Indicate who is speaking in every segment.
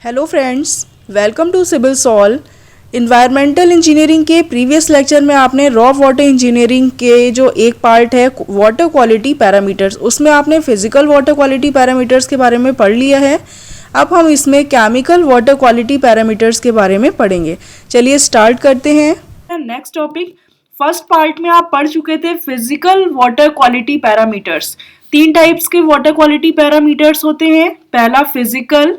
Speaker 1: Hello friends, welcome to civil soul. Environmental engineering के previous lecture में आपने raw water engineering के जो एक पार्ट है वाटर क्वालिटी पैरामीटर्स, उसमें आपने फिजिकल वाटर क्वालिटी पैरामीटर्स के बारे में पढ़ लिया है। अब हम इसमें केमिकल वाटर क्वालिटी पैरामीटर्स के बारे में पढ़ेंगे। चलिए स्टार्ट करते हैं। नेक्स्ट टॉपिक, फर्स्ट पार्ट में आप पढ़ चुके थे फिजिकल वाटर क्वालिटी पैरामीटर्स। तीन टाइप्स के वाटर क्वालिटी पैरामीटर्स होते हैं। पहला फिजिकल,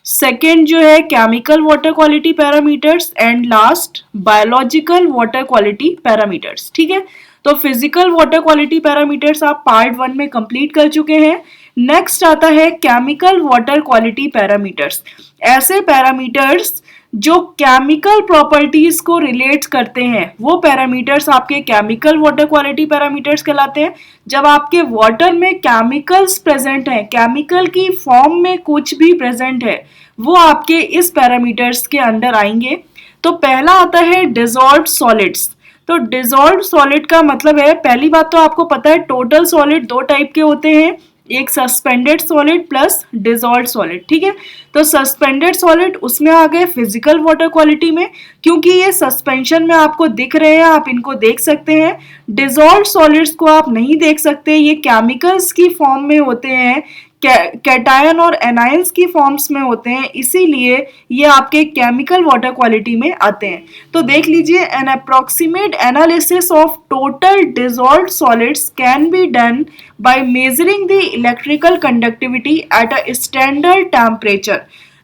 Speaker 1: सेकेंड जो है chemical water quality parameters and last biological water quality parameters. ठीक है, तो फिजिकल वाटर क्वालिटी पैरामीटर्स आप पार्ट 1 में कंप्लीट कर चुके हैं। नेक्स्ट आता है केमिकल वाटर क्वालिटी पैरामीटर्स। ऐसे पैरामीटर्स जो केमिकल प्रॉपर्टीज को रिलेट करते हैं वो पैरामीटर्स आपके केमिकल वाटर क्वालिटी पैरामीटर्स कहलाते हैं। जब आपके वाटर में केमिकल्स प्रेजेंट हैं, केमिकल की फॉर्म में कुछ भी प्रेजेंट है, वो आपके इस पैरामीटर्स के अंडर आएंगे। तो पहला आता है डिसॉल्व्ड सॉलिड्स। तो डिसॉल्व्ड सॉलिड का मतलब है, पहली बात तो आपको पता है टोटल सॉलिड दो टाइप के होते हैं, एक suspended solid plus dissolved solid. ठीक है, तो सस्पेंडेड सॉलिड उसमें आ गए फिजिकल वाटर क्वालिटी में, क्योंकि ये सस्पेंशन में आपको दिख रहे हैं, आप इनको देख सकते हैं। डिसॉल्व्ड सॉलिड्स को आप नहीं देख सकते, ये केमिकल्स की फॉर्म में होते हैं, कैटायन और एनायंस की फॉर्म्स में होते हैं, इसीलिए ये आपके केमिकल वाटर क्वालिटी में आते हैं। तो देख लीजिए, N approximate analysis of total dissolved solids can be done by measuring the electrical conductivity at a standard temperature.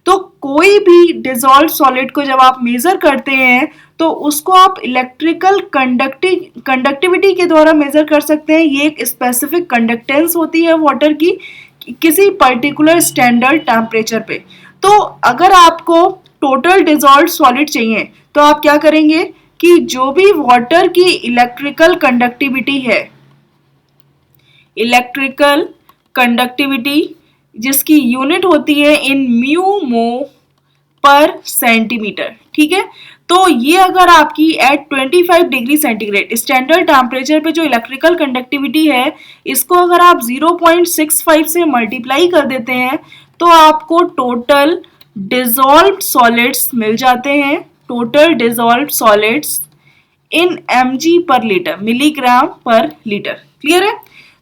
Speaker 1: तो कोई भी डिसॉल्व्ड सॉलिड को जब आप मेजर करते हैं तो उसको आप इलेक्ट्रिकल कंडक्टिविटी के द्वारा मेजर कर सकते हैं। ये एक स्पेसिफिक कंडक्टेंस होती है वाटर की किसी पर्टिकुलर स्टैंडर्ड टेम्परेचर पे। तो अगर आपको टोटल डिसॉल्व्ड सॉलिड चाहिए तो आप क्या करेंगे कि जो भी वाटर की इलेक्ट्रिकल कंडक्टिविटी है, इलेक्ट्रिकल कंडक्टिविटी जिसकी यूनिट होती है इन म्यू मो पर सेंटीमीटर। ठीक है, तो ये अगर आपकी at 25 degree centigrade standard temperature पे जो इलेक्ट्रिकल कंडक्टिविटी है, इसको अगर आप 0.65 से मल्टीप्लाई कर देते हैं तो आपको टोटल डिसॉल्व्ड सॉलिड्स मिल जाते हैं। टोटल डिसॉल्व्ड सॉलिड्स इन mg पर लीटर, मिलीग्राम पर लीटर। क्लियर है?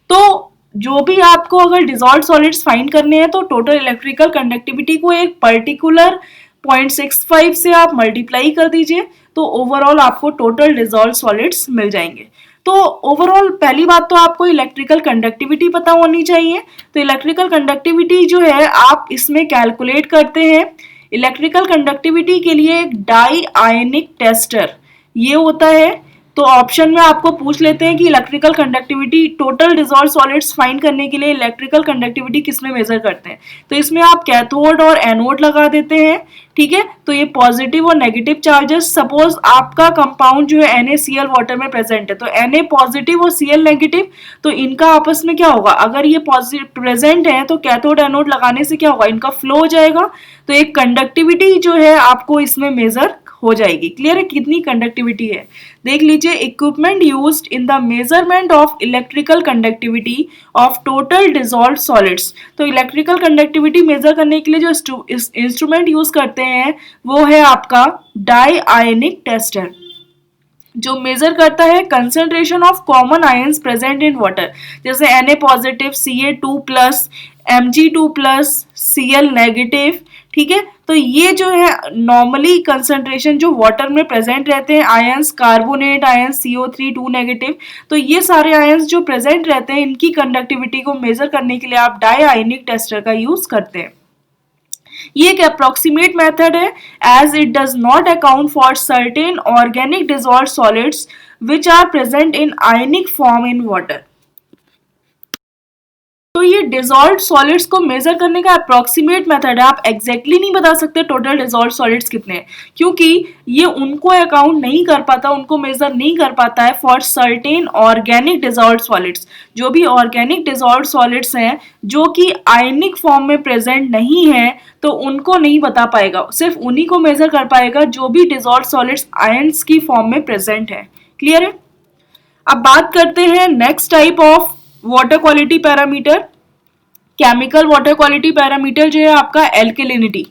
Speaker 1: तो जो भी आपको अगर डिसॉल्व्ड सॉलिड्स फाइंड करने हैं तो टोटल इलेक्ट्रिकल कंडक्टिविटी को एक पर्टिकुलर 0.65 से आप मल्टीप्लाई कर दीजिए, तो ओवरऑल आपको टोटल डिसॉल्व्ड सॉलिड्स मिल जाएंगे। तो ओवरऑल पहली बात तो आपको इलेक्ट्रिकल कंडक्टिविटी पता होनी चाहिए। तो इलेक्ट्रिकल कंडक्टिविटी जो है आप इसमें कैलकुलेट करते हैं। इलेक्ट्रिकल कंडक्टिविटी के लिए एक डाई आयनिक टेस्टर ये होता है। तो ऑप्शन में आपको पूछ लेते हैं कि electrical conductivity total dissolved solids find करने के लिए इलेक्ट्रिकल कंडक्टिविटी किसमें मेजर करते हैं, तो इसमें आप कैथोड और एनोड लगा देते हैं। ठीक है, तो ये पॉजिटिव और नेगेटिव चार्जेस, सपोज आपका कंपाउंड जो है NaCl वाटर में प्रेजेंट है, तो Na पॉजिटिव और Cl नेगेटिव, तो इनका आपस में क्या होगा, अगर ये पॉजिटिव प्रेजेंट है तो कैथोड एनोड लगाने से क्या होगा, इनका फ्लो हो जाएगा। तो एक कंडक्टिविटी जो है आपको इसमें मेजर हो जाएगी। क्लियर है कितनी कंडक्टिविटी है? देख लीजिए, equipment used in the measurement of electrical conductivity of total dissolved solids. तो इलेक्ट्रिकल कंडक्टिविटी मेजर करने के लिए जो इंस्ट्रूमेंट यूज करते हैं वो है आपका डाई आयनिक टेस्टर, जो मेजर करता है concentration of common ions present in water, जैसे Na positive, Ca2+, Mg2+, Cl negative. ठीक है, तो ये जो है नॉर्मली कंसेंट्रेशन जो वाटर में प्रेजेंट रहते हैं ions, carbonate ions, CO3 2 negative, तो ये सारे आयंस जो प्रेजेंट रहते हैं इनकी कंडक्टिविटी को मेजर करने के लिए आप डाई आयनिक टेस्टर का यूज करते हैं। ये एक अप्रोक्सीमेट मेथड है as it does not account for certain organic dissolved solids which are present in ionic form in water. तो ये डिसॉल्व्ड सॉलिड्स को मेजर करने का अप्रोक्सीमेट मेथड है। आप एग्जैक्टली नहीं बता सकते टोटल डिसॉल्व्ड सॉलिड्स कितने हैं, क्योंकि ये उनको अकाउंट नहीं कर पाता, उनको मेजर नहीं कर पाता है for certain organic dissolved solids. जो भी ऑर्गेनिक डिसॉल्व्ड सॉलिड्स हैं जो कि आयनिक फॉर्म में प्रेजेंट नहीं है, तो उनको नहीं बता पाएगा, सिर्फ उन्हीं को मेजर कर पाएगा जो भी डिसॉल्व्ड सॉलिड्स आयंस की फॉर्म में प्रेजेंट है। क्लियर है? अब बात करते हैं next type of water quality parameter, chemical water quality parameter जो है आपका एल्केलिनिटी।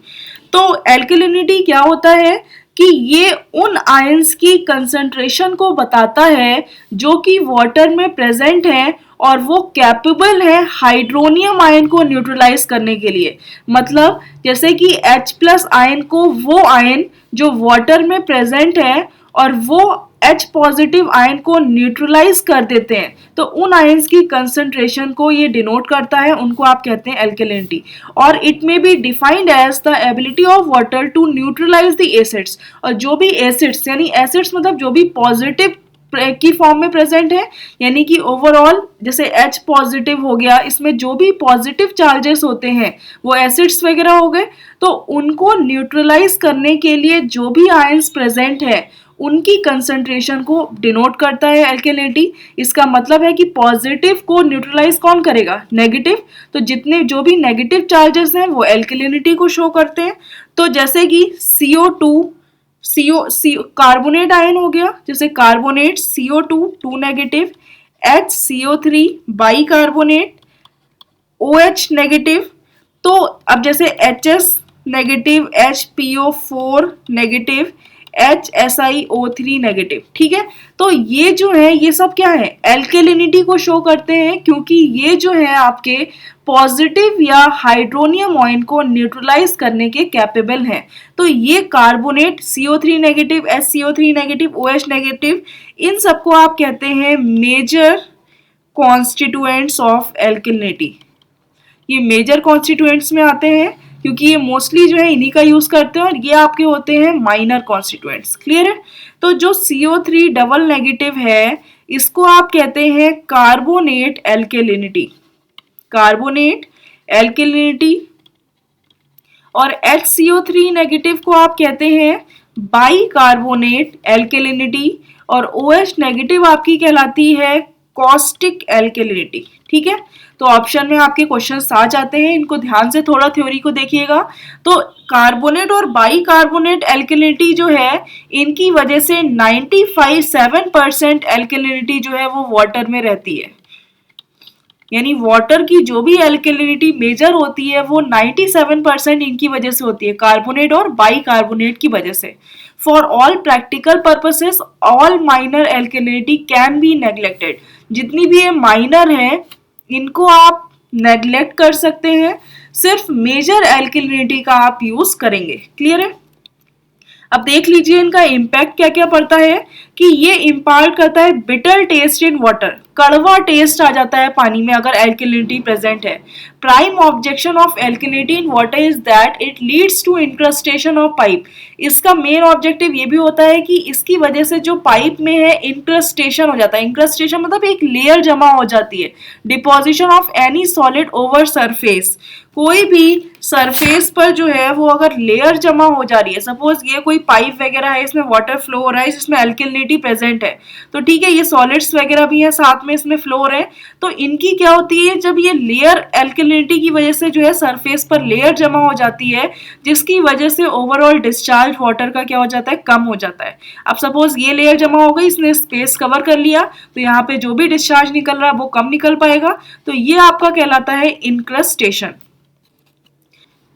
Speaker 1: तो एल्केलिनिटी क्या होता है कि ये उन आयंस की कंसंट्रेशन को बताता है जो कि वाटर में प्रेजेंट है और वो कैपेबल है हाइड्रोनियम आयन को न्यूट्रलाइज करने के लिए। मतलब जैसे कि H प्लस आयन को वो आयन जो वाटर में प्रेजेंट है और वो H पॉजिटिव आयन को न्यूट्रलाइज कर देते हैं, तो उन आयंस की कंसंट्रेशन को ये डिनोट करता है, उनको आप कहते हैं एल्केलिनिटी। और it may be defined as the ability of water to neutralize the acids. और जो भी एसिड्स, यानी एसिड्स मतलब जो भी पॉजिटिव की फॉर्म में प्रेजेंट है, यानी कि ओवरऑल जैसे H पॉजिटिव हो गया, इसमें जो भी पॉजिटिव चार्जेस होते हैं वो एसिड्स वगैरह हो गए, तो उनको न्यूट्रलाइज करने के लिए जो भी आयंस प्रेजेंट है उनकी कंसंट्रेशन को डिनोट करता है एल्केलिनिटी। इसका मतलब है कि पॉजिटिव को न्यूट्रलाइज कौन करेगा? नेगेटिव। तो जितने जो भी नेगेटिव चार्जेस हैं वो एल्केलिनिटी को शो करते हैं। तो जैसे कि CO2 कार्बोनेट आयन हो गया, जैसे carbonate CO2 2 negative, HCO3 by carbonate OH negative. तो अब जैसे HS negative, HPO4 negative, HSiO3 negative. ठीक है, तो ये जो है ये सब क्या है? एल्केलिनिटी को शो करते हैं, क्योंकि ये जो है आपके पॉजिटिव या हाइड्रोनियम आयन को न्यूट्रलाइज करने के कैपेबल हैं। तो ये carbonate CO3 negative, HCO3 negative, OH negative, इन सबको आप कहते हैं मेजर कॉन्स्टिट्यूएंट्स ऑफ एल्केलिनिटी। ये मेजर कॉन्स्टिट्यूएंट्स में आते हैं क्योंकि ये मोस्टली जो है इन्हीं का यूज करते हैं, और ये आपके होते हैं माइनर कॉन्स्टिट्यूएंट्स। क्लियर है? तो जो CO3 डबल नेगेटिव है इसको आप कहते हैं कार्बोनेट एल्केलिनिटी, कार्बोनेट एल्केलिनिटी। और HCO3 नेगेटिव को आप कहते हैं बाई कार्बोनेट एल्केलिनिटी, और OH नेगेटिव आपकी कहलाती है कॉस्टिक एल्केलिनिटी। ठीक है, तो ऑप्शन में आपके क्वेश्चंस आ जाते हैं, इनको ध्यान से थोड़ा थ्योरी को देखिएगा। तो कार्बोनेट और बाई कार्बोनेट एल्केलिनिटी जो है इनकी वजह से 95-7% एल्केलिनिटी जो है वो वाटर में रहती है। यानी वाटर की जो भी एल्केलिनिटी मेजर होती है वो 97% इनकी वजह से होती है, कार्बोनेट और बाई कार्बोनेट की वजह से। For all practical purposes all minor एल्केलिनिटी can be neglected. जितनी भी ये माइनर है इनको आप नेग्लेक्ट कर सकते हैं, सिर्फ मेजर एल्केलिनिटी का आप यूज करेंगे। क्लियर है? अब देख लीजिए इनका इम्पैक्ट क्या क्या पड़ता है कि ये इम्पार्ट करता है बिटर टेस्ट इन वाटर, कड़वा टेस्ट आ जाता है पानी में अगर एल्केलिनिटी प्रेजेंट है। Prime objection of alkalinity in water is that it leads to incrustation of pipe. इसका मेन ऑब्जेक्टिव ये भी होता है कि इसकी वजह से जो पाइप में है इंक्रस्टेशन हो जाता है। इंक्रस्टेशन मतलब एक लेयर जमा हो जाती है। Deposition of any solid over surface, कोई भी सरफेस पर जो है वो अगर लेयर जमा हो जा रही है, सपोज ये कोई पाइप वगैरह है, इसमें वाटर फ्लो हो रहा है जिसमें एल्केलिनिटी प्रेजेंट है, तो ठीक है ये सॉलिड्स वगैरह भी है साथ में इसमें फ्लो हो रहे हैं, तो इनकी क्या होती है जब ये लेयर एल्केलिनिटी की वजह से जो है सरफेस पर लेयर जमा हो जाती है, जिसकी वजह से ओवरऑल डिस्चार्ज वाटर का क्या हो जाता है? कम हो जाता है। अब सपोज ये लेयर जमा हो गई, इसने स्पेस कवर कर लिया, तो यहाँ पे जो भी डिस्चार्ज निकल रहा है वो कम निकल पाएगा, तो ये आपका कहलाता है इंक्रस्टेशन।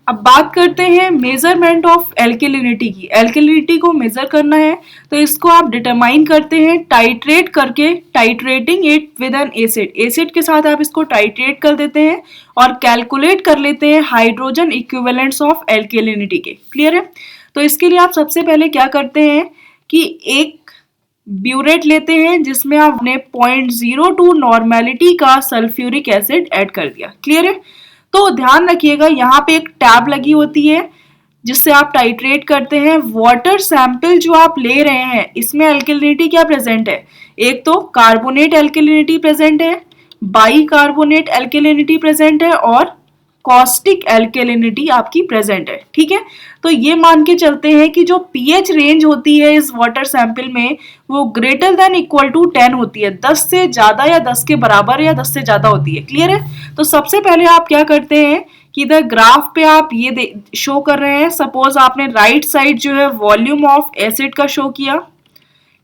Speaker 1: अब बात करते हैं मेजरमेंट ऑफ एल्केलिनिटी की। एल्केलिनिटी को मेजर करना है तो इसको आप डिटरमाइन करते हैं टाइट्रेट करके, titrating it with an acid. Acid के साथ आप इसको टाइट्रेट कर देते हैं और कैलकुलेट कर लेते हैं हाइड्रोजन इक्विवेलेंट्स ऑफ एल्केलिनिटी के। क्लियर है? तो इसके लिए आप सबसे पहले क्या करते हैं कि एक ब्यूरेट लेते हैं जिसमें आपने 0.02 नॉर्मेलिटी का सल्फ्यूरिक एसिड ऐड कर दिया। क्लियर है? तो ध्यान रखिएगा यहाँ पे एक टैब लगी होती है जिससे आप टाइट्रेट करते हैं। वाटर सैंपल जो आप ले रहे हैं इसमें एल्केलिनिटी क्या प्रेजेंट है? एक तो कार्बोनेट एल्केलिनिटी प्रेजेंट है, बाई कार्बोनेट एल्केलिनिटी प्रेजेंट है, और कॉस्टिक एल्केलिनिटी आपकी प्रेजेंट है। ठीक है, तो ये मान के चलते हैं कि जो पीएच रेंज होती है इस वाटर सैंपल में वो ग्रेटर देन इक्वल टू 10 होती है, 10 से ज्यादा या 10 के बराबर या 10 से ज्यादा होती है। क्लियर है? तो सबसे पहले आप क्या करते हैं कि इधर ग्राफ पे आप ये शो कर रहे हैं, सपोज आपने राइट साइड जो है वॉल्यूम ऑफ एसिड का शो किया,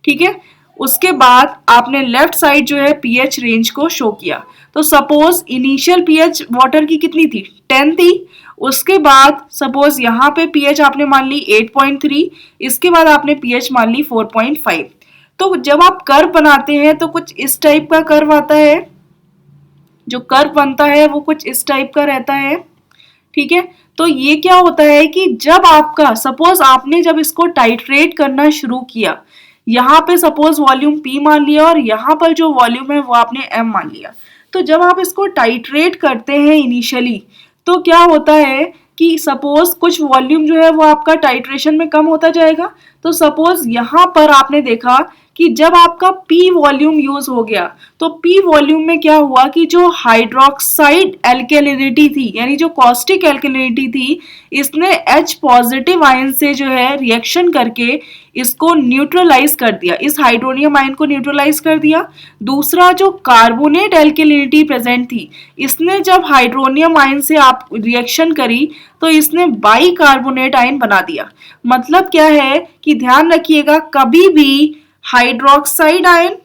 Speaker 1: ठीक है, उसके बाद आपने लेफ्ट साइड जो है पीएच रेंज को शो किया। तो सपोज इनिशियल पीएच वाटर की कितनी थी? 10 थी, उसके बाद सपोज यहाँ पे पीएच आपने मान ली 8.3, इसके बाद आपने पीएच मान ली 4.5। तो जब आप कर्व बनाते हैं तो कुछ इस टाइप का कर्व आता है, जो कर्व बनता है वो कुछ इस टाइप का रहता है, ठीक है। तो ये क्या होता है कि जब आपका सपोज आपने जब इसको टाइट्रेट करना शुरू किया, यहाँ पे सपोज वॉल्यूम P मान लिया और यहाँ पर जो वॉल्यूम है वो आपने M मान लिया। तो जब आप इसको टाइट्रेट करते हैं इनिशियली, तो क्या होता है कि सपोज कुछ वॉल्यूम जो है वो आपका टाइट्रेशन में कम होता जाएगा। तो सपोज यहाँ पर आपने देखा कि जब आपका P वॉल्यूम यूज हो गया, तो P वॉल्यूम में क्या हुआ कि जो हाइड्रोक्साइड एल्केलिनिटी थी, यानी जो कॉस्टिक एल्केलिनिटी थी, इसने H पॉजिटिव आयन से जो है रिएक्शन करके इसको न्यूट्रलाइज कर दिया, इस हाइड्रोनियम आयन को न्यूट्रलाइज कर दिया। दूसरा जो कार्बोनेट एल्केलिनिटी प्रेजेंट थी, इसने जब हाइड्रोनियम आयन से आप रिएक्शन करी तो इसने बाई कार्बोनेट आयन बना दिया। मतलब क्या है कि ध्यान रखिएगा, कभी भी हाइड्रोक्साइड आयन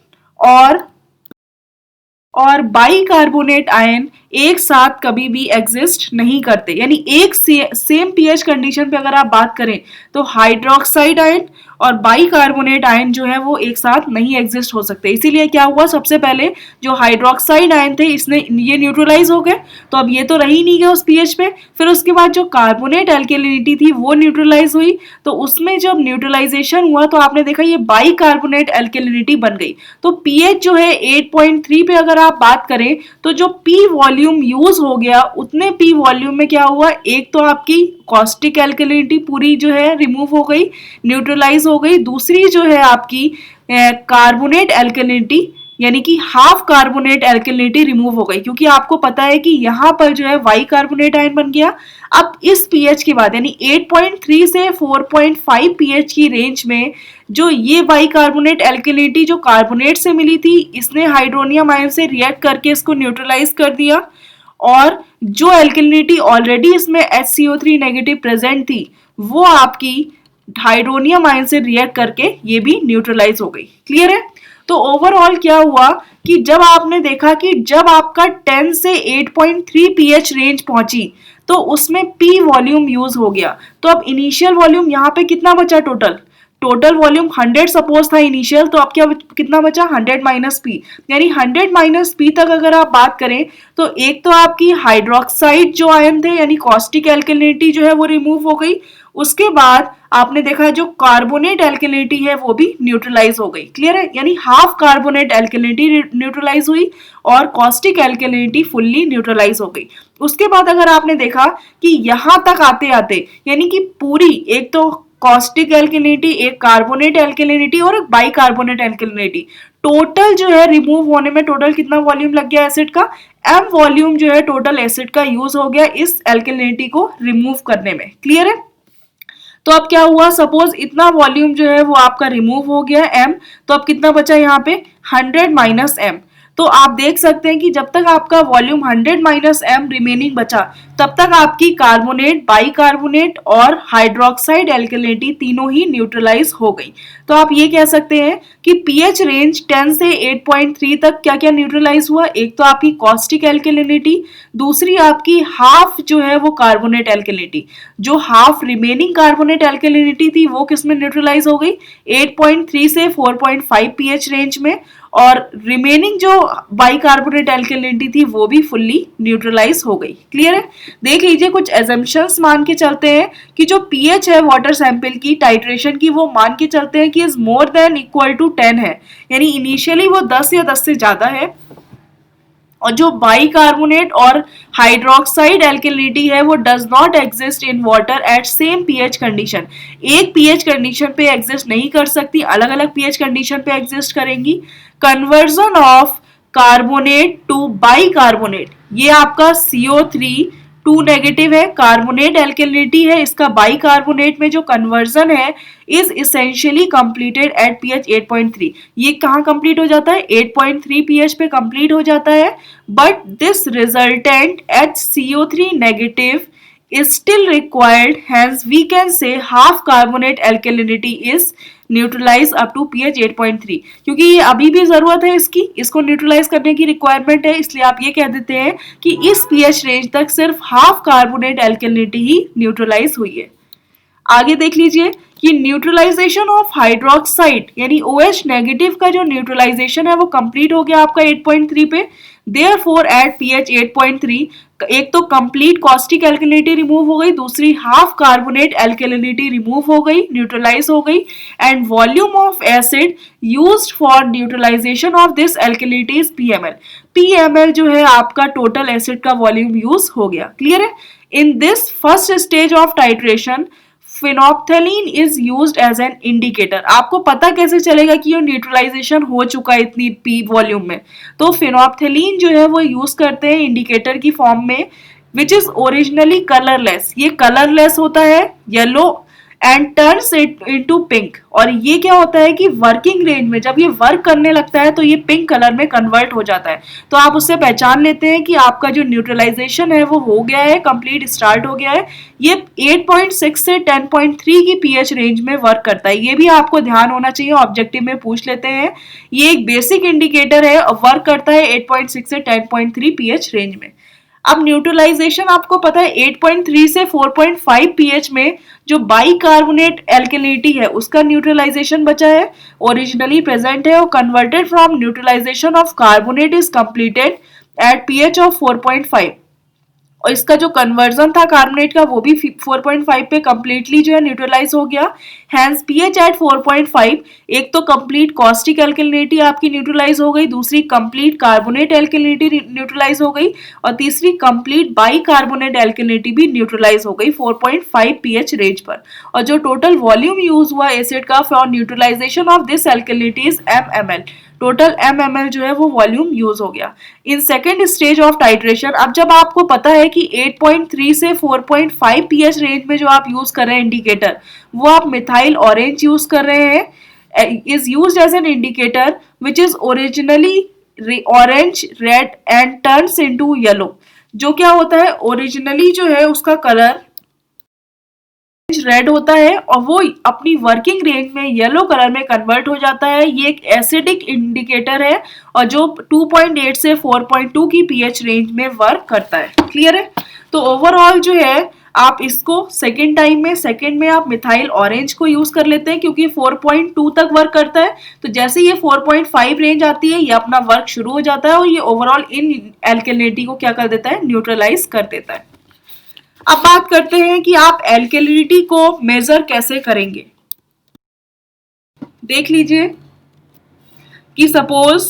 Speaker 1: और बाइकार्बोनेट आयन एक साथ कभी भी एग्जिस्ट नहीं करते। यानी एक सेम पीएच कंडीशन पे अगर आप बात करें तो हाइड्रोक्साइड आयन और बाइकार्बोनेट आयन जो है वो एक साथ नहीं एग्जिस्ट हो सकते। इसीलिए क्या हुआ, सबसे पहले जो हाइड्रोक्साइड आयन थे इसने ये न्यूट्रलाइज हो गए, तो अब ये तो रह ही नहीं गए उस पीएच पे। फिर उसके बाद जो कार्बोनेट एल्केलिनिटी थी वो न्यूट्रलाइज हुई, तो उसमें जब न्यूट्रलाइजेशन हुआ तो आपने देखा ये बाइकार्बोनेट एल्केलिनिटी बन गई। तो पीएच जो है 8.3 पे अगर आप बात करें तो जो पी वॉल्यूम यूज हो गया, उतने पी वॉल्यूम में क्या हुआ, एक तो आपकी कॉस्टिक एल्केलिनिटी पूरी जो है रिमूव हो गई, न्यूट्रलाइज हो गई। दूसरी जो है आपकी कार्बोनेट एल्केलिनिटी यानी कि हाफ कार्बोनेट एल्केलिनिटी रिमूव हो गई, क्योंकि आपको पता है कि यहाँ पर जो है वाई कार्बोनेट आयन बन गया। अब इस पीएच के बाद यानी 8.3 से 4.5 पीएच की रेंज में जो ये वाई कार्बोनेट एल्केलिनिटी जो कार्बोनेट से मिली थी, इसने हाइड्रोनियम आयन से रिएक्ट करके इसको न्यूट्रलाइज कर दिया, और जो एल्केलिनिटी ऑलरेडी इसमें HCO3 नेगेटिव प्रेजेंट थी वो आपकी हाइड्रोनियम आयन से रिएक्ट करके ये भी न्यूट्रलाइज हो गई। क्लियर है? तो ओवरऑल क्या हुआ कि जब आपने देखा कि जब आपका 10 से 8.3 पीएच रेंज पहुंची तो उसमें पी वॉल्यूम यूज हो गया। तो अब इनिशियल वॉल्यूम यहाँ पे कितना बचा, टोटल वॉल्यूम 100 सपोज था इनिशियल, तो अब क्या कितना बचा, 100 माइनस पी। यानी 100 माइनस पी तक अगर आप बात करें तो एक तो आपकी हाइड्रोक्साइड जो आयन थे यानी कॉस्टिक एल्केलिनिटी जो है वो रिमूव हो गई। उसके बाद आपने देखा जो कार्बोनेट एल्केलिनिटी है वो भी न्यूट्रलाइज हो गई। क्लियर है? यानी हाफ कार्बोनेट एल्केलिनिटी न्यूट्रलाइज हुई और कॉस्टिक एल्केलिनिटी फुल्ली न्यूट्रलाइज हो गई। उसके बाद अगर आपने देखा कि यहां तक आते आते यानी कि पूरी एक तो कॉस्टिक एल्केलिनिटी, एक कार्बोनेट एल्केलिनिटी और एक बाइकार्बोनेट एल्केलिनिटी, टोटल जो है रिमूव होने में टोटल कितना वॉल्यूम लग गया एसिड का, m वॉल्यूम जो है टोटल एसिड का यूज हो गया इस एल्केलिनिटी को रिमूव करने में। क्लियर है? तो अब क्या हुआ, सपोज इतना वॉल्यूम जो है वो आपका रिमूव हो गया m, तो अब कितना बचा यहाँ पे 100 माइनस m। तो आप देख सकते हैं कि जब तक आपका वॉल्यूम 100 माइनस m रिमेनिंग बचा तब तक आपकी कार्बोनेट, बाइकार्बोनेट और हाइड्रोक्साइड एल्केलिनिटी तीनों ही न्यूट्रलाइज हो गई। तो आप ये कह सकते हैं कि पीएच रेंज 10 से 8.3 तक क्या क्या न्यूट्रलाइज हुआ, एक तो आपकी कॉस्टिक एल्केलिनिटी, दूसरी आपकी हाफ जो है वो कार्बोनेट एल्केलिनिटी, जो हाफ रिमेनिंग कार्बोनेट एल्केलिनिटी थी वो किसमें न्यूट्रलाइज हो गई 8.3 से 4.5 पीएच रेंज में, और रिमेनिंग जो बाइकार्बोनेट एल्केलिनिटी थी वो भी फुल्ली न्यूट्रलाइज हो गई। क्लियर है? देख लीजिए, कुछ एजम्पशंस मान के चलते हैं कि जो पीएच है वाटर सैंपल की टाइट्रेशन की, वो मान के चलते हैं कि is more than equal to 10 है, यानी इनिशियली वो 10 या 10 से ज्यादा है, और जो बाइकार्बोनेट और हाइड्रोक्साइड एल्केलिनिटी है वो does not exist in water at same pH condition. एक पीएच कंडीशन पे एग्जिस्ट नहीं कर सकती, अलग अलग पीएच कंडीशन पे एग्जिस्ट करेंगी। Conversion of carbonate to bicarbonate, ये आपका CO3 2 नेगेटिव है, कार्बोनेट एल्केलिनिटी है, इसका बाइकार्बोनेट में जो कन्वर्जन है is essentially completed at pH 8.3। ये कहाँ कंप्लीट हो जाता है, 8.3 पीएच पे कंप्लीट हो जाता है, but this resultant HCO3 negative is still required, hence we can say half carbonate alkalinity is neutralize up to pH 8.3, क्योंकि ये अभी भी जरूरत है इसकी, इसको न्यूट्रलाइज करने की रिक्वायरमेंट है, इसलिए आप ये कह देते हैं कि इस pH रेंज तक सिर्फ हाफ कार्बोनेट एल्केलिनिटी ही न्यूट्रलाइज हुई है। आगे देख लीजिए कि न्यूट्रलाइजेशन ऑफ हाइड्रोक्साइड यानी OH नेगेटिव का जो न्यूट्रलाइजेशन है वो कंप्लीट हो गया आपका 8.3 पे। देयरफॉर एट pH 8.3 एक तो कंप्लीट कॉस्टिक एल्केलिनिटी रिमूव हो गई, दूसरी हाफ कार्बोनेट एल्केलिनिटी रिमूव हो गई, न्यूट्रलाइज हो गई, and volume of acid used for neutralization of this alkalinity is pml। pml जो है आपका टोटल एसिड का वॉल्यूम यूज हो गया। क्लियर है? In this first stage of titration phenolphthalein is used as an indicator. आपको पता कैसे चलेगा कि ये न्यूट्रलाइजेशन हो चुका है इतनी पी वॉल्यूम में? तो फिनोप्थेलीन जो है वो यूज करते हैं इंडिकेटर की फॉर्म में, विच इज ओरिजिनली कलरलेस। ये कलरलेस होता है, yellow and turns it into pink. और ये क्या होता है कि वर्किंग रेंज में जब ये वर्क करने लगता है तो ये पिंक कलर में कन्वर्ट हो जाता है। तो आप उससे पहचान लेते हैं कि आपका जो न्यूट्रलाइजेशन है वो हो गया है, कंप्लीट स्टार्ट हो गया है। ये 8.6 से 10.3 की pH रेंज में वर्क करता है, ये भी आपको ध्यान होना चाहिए, ऑब्जेक्टिव में पूछ लेते हैं। ये एक बेसिक इंडिकेटर है, वर्क करता है 8.6 से 10.3 pH रेंज में। अब न्यूट्रलाइजेशन आपको पता है 8.3 से 4.5 pH में जो बाइकार्बोनेट एल्केलिनिटी है उसका न्यूट्रलाइजेशन बचा है, ओरिजिनली प्रेजेंट है, और converted from neutralization of carbonate is completed at pH of 4.5। और इसका जो कन्वर्जन था कार्बोनेट का वो भी 4.5 पे कंप्लीटली जो है न्यूट्रलाइज हो गया। हैंस pH एट 4.5 एक तो कंप्लीट कॉस्टिक एल्केलिनिटी आपकी न्यूट्रलाइज हो गई, दूसरी कंप्लीट कार्बोनेट एल्केलिनिटी न्यूट्रलाइज हो गई, और तीसरी कंप्लीट बाइकार्बोनेट एल्केलिनिटी भी न्यूट्रलाइज हो गई 4.5 pH रेंज पर। और जो टोटल वॉल्यूम यूज हुआ एसिड का for neutralization of this alkalinity is mml। Total mml जो है वो वॉल्यूम यूज हो गया। In second stage of titration, अब जब आपको पता है कि 8.3 से 4.5 pH रेंज में जो आप यूज कर रहे हैं इंडिकेटर, वो आप मिथाइल ऑरेंज यूज कर रहे हैं, is used as an indicator which is originally orange red and turns into yellow. जो क्या होता है, ओरिजिनली जो है उसका कलर रेड होता है और वो अपनी वर्किंग रेंज में येलो कलर में कन्वर्ट हो जाता है। ये एक एसिडिक इंडिकेटर है और जो 2.8 से 4.2 की pH रेंज में वर्क करता है। क्लियर है? तो ओवरऑल जो है आप इसको सेकेंड में आप मिथाइल ऑरेंज को यूज कर लेते हैं क्योंकि 4.2 तक वर्क करता है। तो जैसे ये 4.5 रेंज आती है ये अपना वर्क शुरू हो जाता है और ये ओवरऑल इन एल्केलिनिटी को क्या कर देता है, न्यूट्रलाइज कर देता है। अब बात करते हैं कि आप एल्केलिनिटी को मेजर कैसे करेंगे। देख लीजिए कि सपोज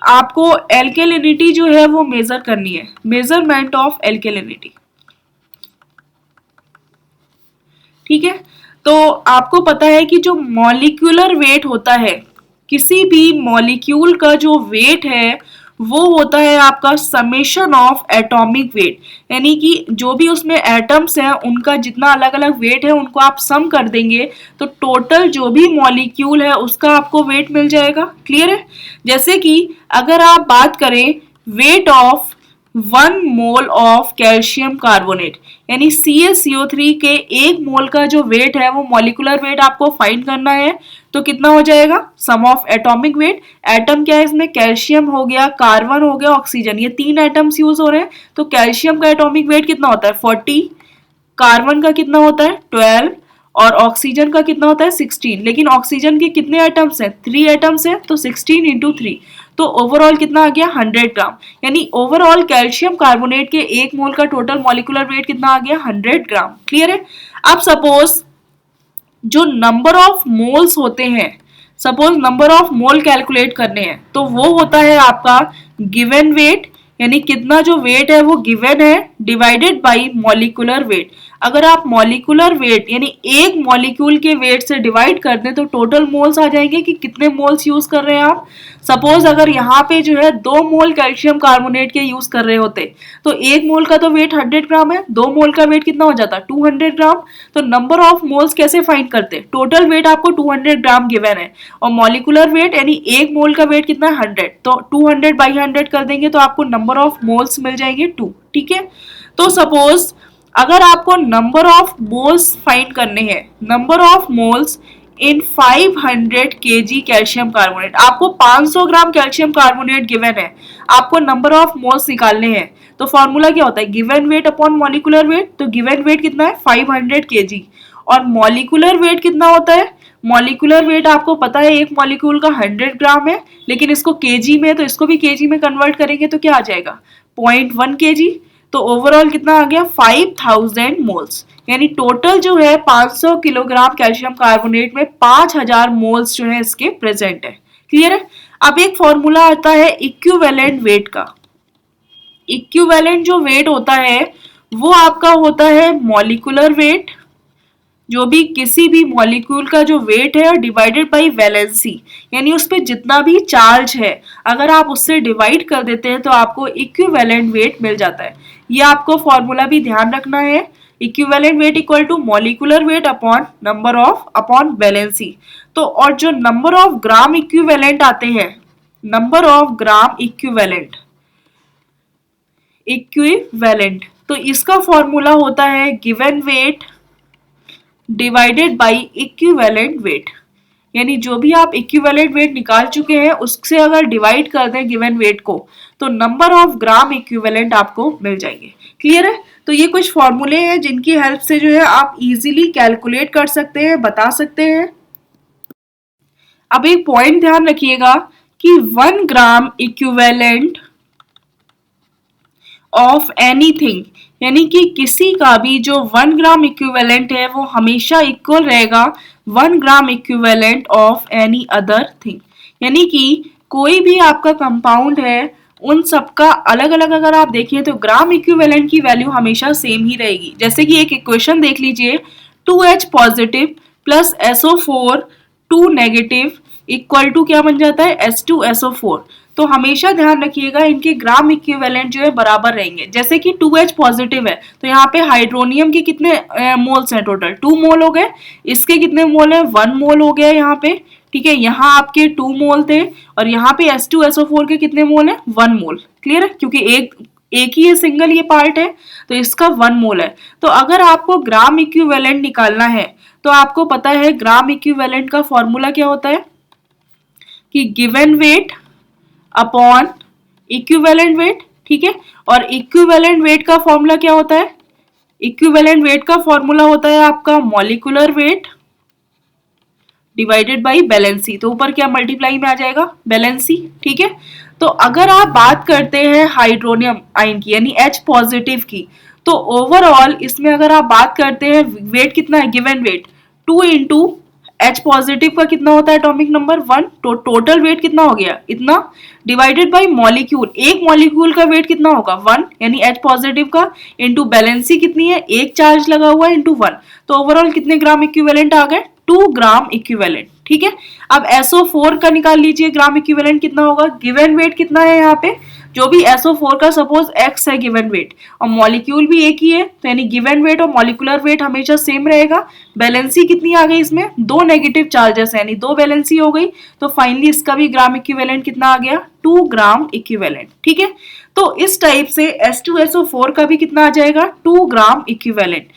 Speaker 1: आपको एल्केलिनिटी जो है वो मेजर करनी है, मेजरमेंट ऑफ एल्केलिनिटी। ठीक है, तो आपको पता है कि जो मॉलिक्यूलर वेट होता है, किसी भी मॉलिक्यूल का जो वेट है वो होता है आपका समेशन ऑफ एटॉमिक वेट, यानी कि जो भी उसमें एटम्स हैं उनका जितना अलग अलग वेट है उनको आप सम कर देंगे तो टोटल जो भी मॉलिक्यूल है उसका आपको वेट मिल जाएगा। क्लियर है? जैसे कि अगर आप बात करें weight of 1 mole of calcium carbonate, यानी CaCO3 के 1 मोल का जो वेट है वो मॉलिक्यूलर वेट आपको फाइंड करना है, तो कितना हो जाएगा, सम ऑफ एटॉमिक वेट। एटम क्या है इसमें, कैल्शियम हो गया, कार्बन हो गया, ऑक्सीजन, ये 3 एटम्स यूज हो रहे हैं। तो कैल्शियम का एटॉमिक वेट कितना होता है 40, कार्बन का कितना होता है 12 और ऑक्सीजन का कितना होता है 16। लेकिन ऑक्सीजन के कितने एटम्स हैं, 3 एटम्स हैं, तो 16 इंटू 3, तो ओवरऑल कितना आ गया 100 ग्राम। यानी ओवरऑल कैल्शियम कार्बोनेट के 1 मोल का टोटल मॉलिक्यूलर वेट कितना आ गया 100 ग्राम। क्लियर है? अब सपोज जो नंबर ऑफ मोल्स होते हैं, suppose number of mole calculate करने हैं, तो वो होता है आपका गिवन वेट, यानी कितना जो वेट है वो गिवन है, डिवाइडेड बाय मॉलिक्यूलर वेट। अगर आप मॉलिक्यूलर वेट यानी एक मॉलिक्यूल के वेट से डिवाइड कर दें तो टोटल मोल्स आ जाएंगे कि कितने मोल्स यूज कर रहे हैं आप। सपोज अगर यहाँ पे जो है 2 मोल कैल्शियम कार्बोनेट के यूज कर रहे होते तो 1 मोल का तो वेट 100 ग्राम है, 2 मोल का वेट कितना हो जाता 200 ग्राम। तो नंबर ऑफ मोल्स कैसे फाइंड करते, टोटल वेट आपको 200 ग्राम गिवन है और मॉलिक्यूलर वेट यानी 1 मोल का वेट कितना 100, तो 200 बाई 100 कर देंगे तो आपको नंबर ऑफ मोल्स मिल जाएंगे 2। ठीक है, तो सपोज अगर आपको नंबर ऑफ मोल्स फाइंड करने हैं, number of moles in 500 kg calcium carbonate, आपको 500 ग्राम कैल्शियम कार्बोनेट गिवन है, आपको नंबर ऑफ मोल्स निकालने हैं, तो फॉर्मूला क्या होता है, given weight upon molecular weight. तो गिवन वेट कितना है 500 kg, और मॉलिक्यूलर वेट कितना होता है, मॉलिक्यूलर वेट आपको पता है एक मॉलिक्यूल का 100 ग्राम है, लेकिन इसको केजी में, तो इसको भी केजी में कन्वर्ट करेंगे तो क्या आ जाएगा 0.1 kg। तो ओवरऑल कितना आ गया 5000 मोल्स, यानी टोटल जो है 500 किलोग्राम कैल्शियम कार्बोनेट में 5000 मोल्स जो है इसके प्रेजेंट है। क्लियर है। अब एक फॉर्मूला आता है इक्विवेलेंट वेट का। इक्विवेलेंट जो वेट होता है वो आपका होता है मॉलिक्यूलर वेट, जो भी किसी भी मॉलिक्यूल का जो वेट है, और डिवाइडेड बाय वैलेंसी, यानी उस पर जितना भी चार्ज है अगर आप उससे डिवाइड कर देते हैं तो आपको इक्विवेलेंट वेट मिल जाता है। ये आपको फॉर्मूला भी ध्यान रखना है, equivalent weight equal to molecular weight upon number of upon valency. तो और जो नंबर ऑफ ग्राम इक्विवेलेंट आते हैं, नंबर ऑफ ग्राम इक्विवेलेंट, तो इसका फॉर्मूला होता है given weight divided by equivalent weight, यानी जो भी आप इक्विवेलेंट वेट निकाल चुके हैं उससे अगर डिवाइड कर दें गिवन वेट को तो नंबर ऑफ ग्राम इक्विवेलेंट आपको मिल जाएंगे। क्लियर है। तो ये कुछ फॉर्मूले हैं जिनकी हेल्प से जो है आप इजीली कैलकुलेट कर सकते हैं, बता सकते हैं। अब एक पॉइंट ध्यान रखिएगा कि 1 ग्राम इक्विवेलेंट ऑफ एनीथिंग, यानी कि किसी का भी जो 1 ग्राम इक्विवेलेंट है वो हमेशा इक्वल रहेगा 1 ग्राम equivalent of any other thing, यानी कि कोई भी आपका कंपाउंड है उन सबका अलग अलग अगर आप देखिए तो ग्राम इक्विवेलेंट की वैल्यू हमेशा सेम ही रहेगी। जैसे कि एक इक्वेशन देख लीजिए, 2H positive plus SO4 2 negative equal to क्या बन जाता है H2SO4। तो हमेशा ध्यान रखिएगा इनके ग्राम इक्विवेलेंट जो है बराबर रहेंगे। जैसे कि 2H पॉजिटिव है तो यहाँ पे हाइड्रोनियम के कितने मोल्स हैं, टोटल 2 मोल हो गए, इसके कितने मोल है 1 मोल हो गया यहाँ पे, ठीक है। यहाँ आपके 2 मोल थे और यहाँ पे H2SO4 के कितने मोल है 1 मोल। क्लियर है, क्योंकि एक ही ये सिंगल ये पार्ट है तो इसका 1 मोल है। तो अगर आपको ग्राम इक्विवेलेंट निकालना है तो आपको पता है ग्राम इक्विवेलेंट का फॉर्मूला क्या होता है कि given weight upon equivalent weight, ठीक है। और इक्विवेलेंट वेट का फॉर्मूला क्या होता है, इक्विवेलेंट वेट का फॉर्मूला होता है आपका molecular weight divided by valency. तो ऊपर क्या मल्टीप्लाई में आ जाएगा बैलेंसी, ठीक है। तो अगर आप बात करते हैं हाइड्रोनियम आयन की यानी H पॉजिटिव की, तो ओवरऑल इसमें अगर आप बात करते हैं वेट कितना है given weight 2 into H positive का कितना होता है एटॉमिक नंबर 1, तो टोटल वेट कितना हो गया इतना, डिवाइडेड बाय मॉलिक्यूल, एक मॉलिक्यूल का वेट कितना होगा 1, यानी H पॉजिटिव का इंटू बैलेंसी कितनी है, एक चार्ज लगा हुआ है इंटू 1, तो ओवरऑल कितने ग्राम इक्विवेलेंट आ गए 2 ग्राम इक्विवेलेंट, ठीक है। अब SO4 का निकाल लीजिए ग्राम इक्विवेलेंट कितना होगा, गिवन वेट कितना है यहाँ पे, जो भी SO4 का सपोज X है गिवन वेट और मॉलिक्यूल भी एक ही है तो यानी गिवन वेट और मॉलिक्यूलर वेट हमेशा सेम रहेगा। बैलेंसी कितनी आ गई इसमें, 2 नेगेटिव चार्जेस यानी 2 बैलेंसी हो गई, तो फाइनली इसका भी ग्राम इक्विवेलेंट कितना आ गया 2 ग्राम इक्विवेलेंट, ठीक है। तो इस टाइप से H2SO4 का भी कितना आ जाएगा 2 ग्राम इक्विवेलेंट।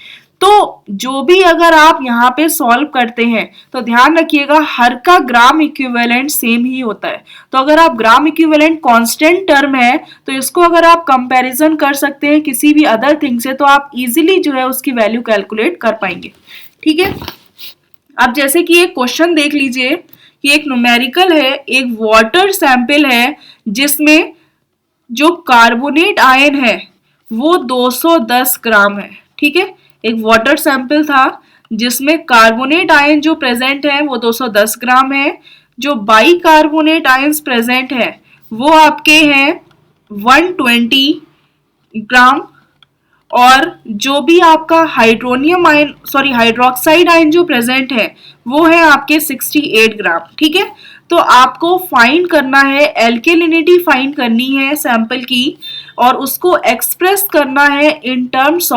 Speaker 1: तो जो भी अगर आप यहाँ पे सॉल्व करते हैं तो ध्यान रखिएगा हर का ग्राम इक्विवेलेंट सेम ही होता है। तो अगर आप ग्राम इक्विवेलेंट कांस्टेंट टर्म है तो इसको अगर आप कंपैरिजन कर सकते हैं किसी भी अदर थिंग से तो आप इजीली जो है उसकी वैल्यू कैलकुलेट कर पाएंगे, ठीक है। अब जैसे कि एक क्वेश्चन देख लीजिए कि एक न्यूमेरिकल है, एक वाटर सैंपल है जिसमें जो कार्बोनेट आयन है वो 210 ग्राम है, ठीक है। एक वाटर सैंपल था जिसमें कार्बोनेट आयन जो प्रेजेंट है वो 210 ग्राम है, जो बाई कार्बोनेट आयंस प्रेजेंट है वो आपके हैं 120 ग्राम, और जो भी आपका हाइड्रोनियम आयन हाइड्रोक्साइड आयन जो प्रेजेंट है वो है आपके 68 ग्राम, ठीक है। तो आपको फाइंड करना है, एल्केलिनिटी फाइंड करनी है सैंपल की और उसको एक्सप्रेस करना है in terms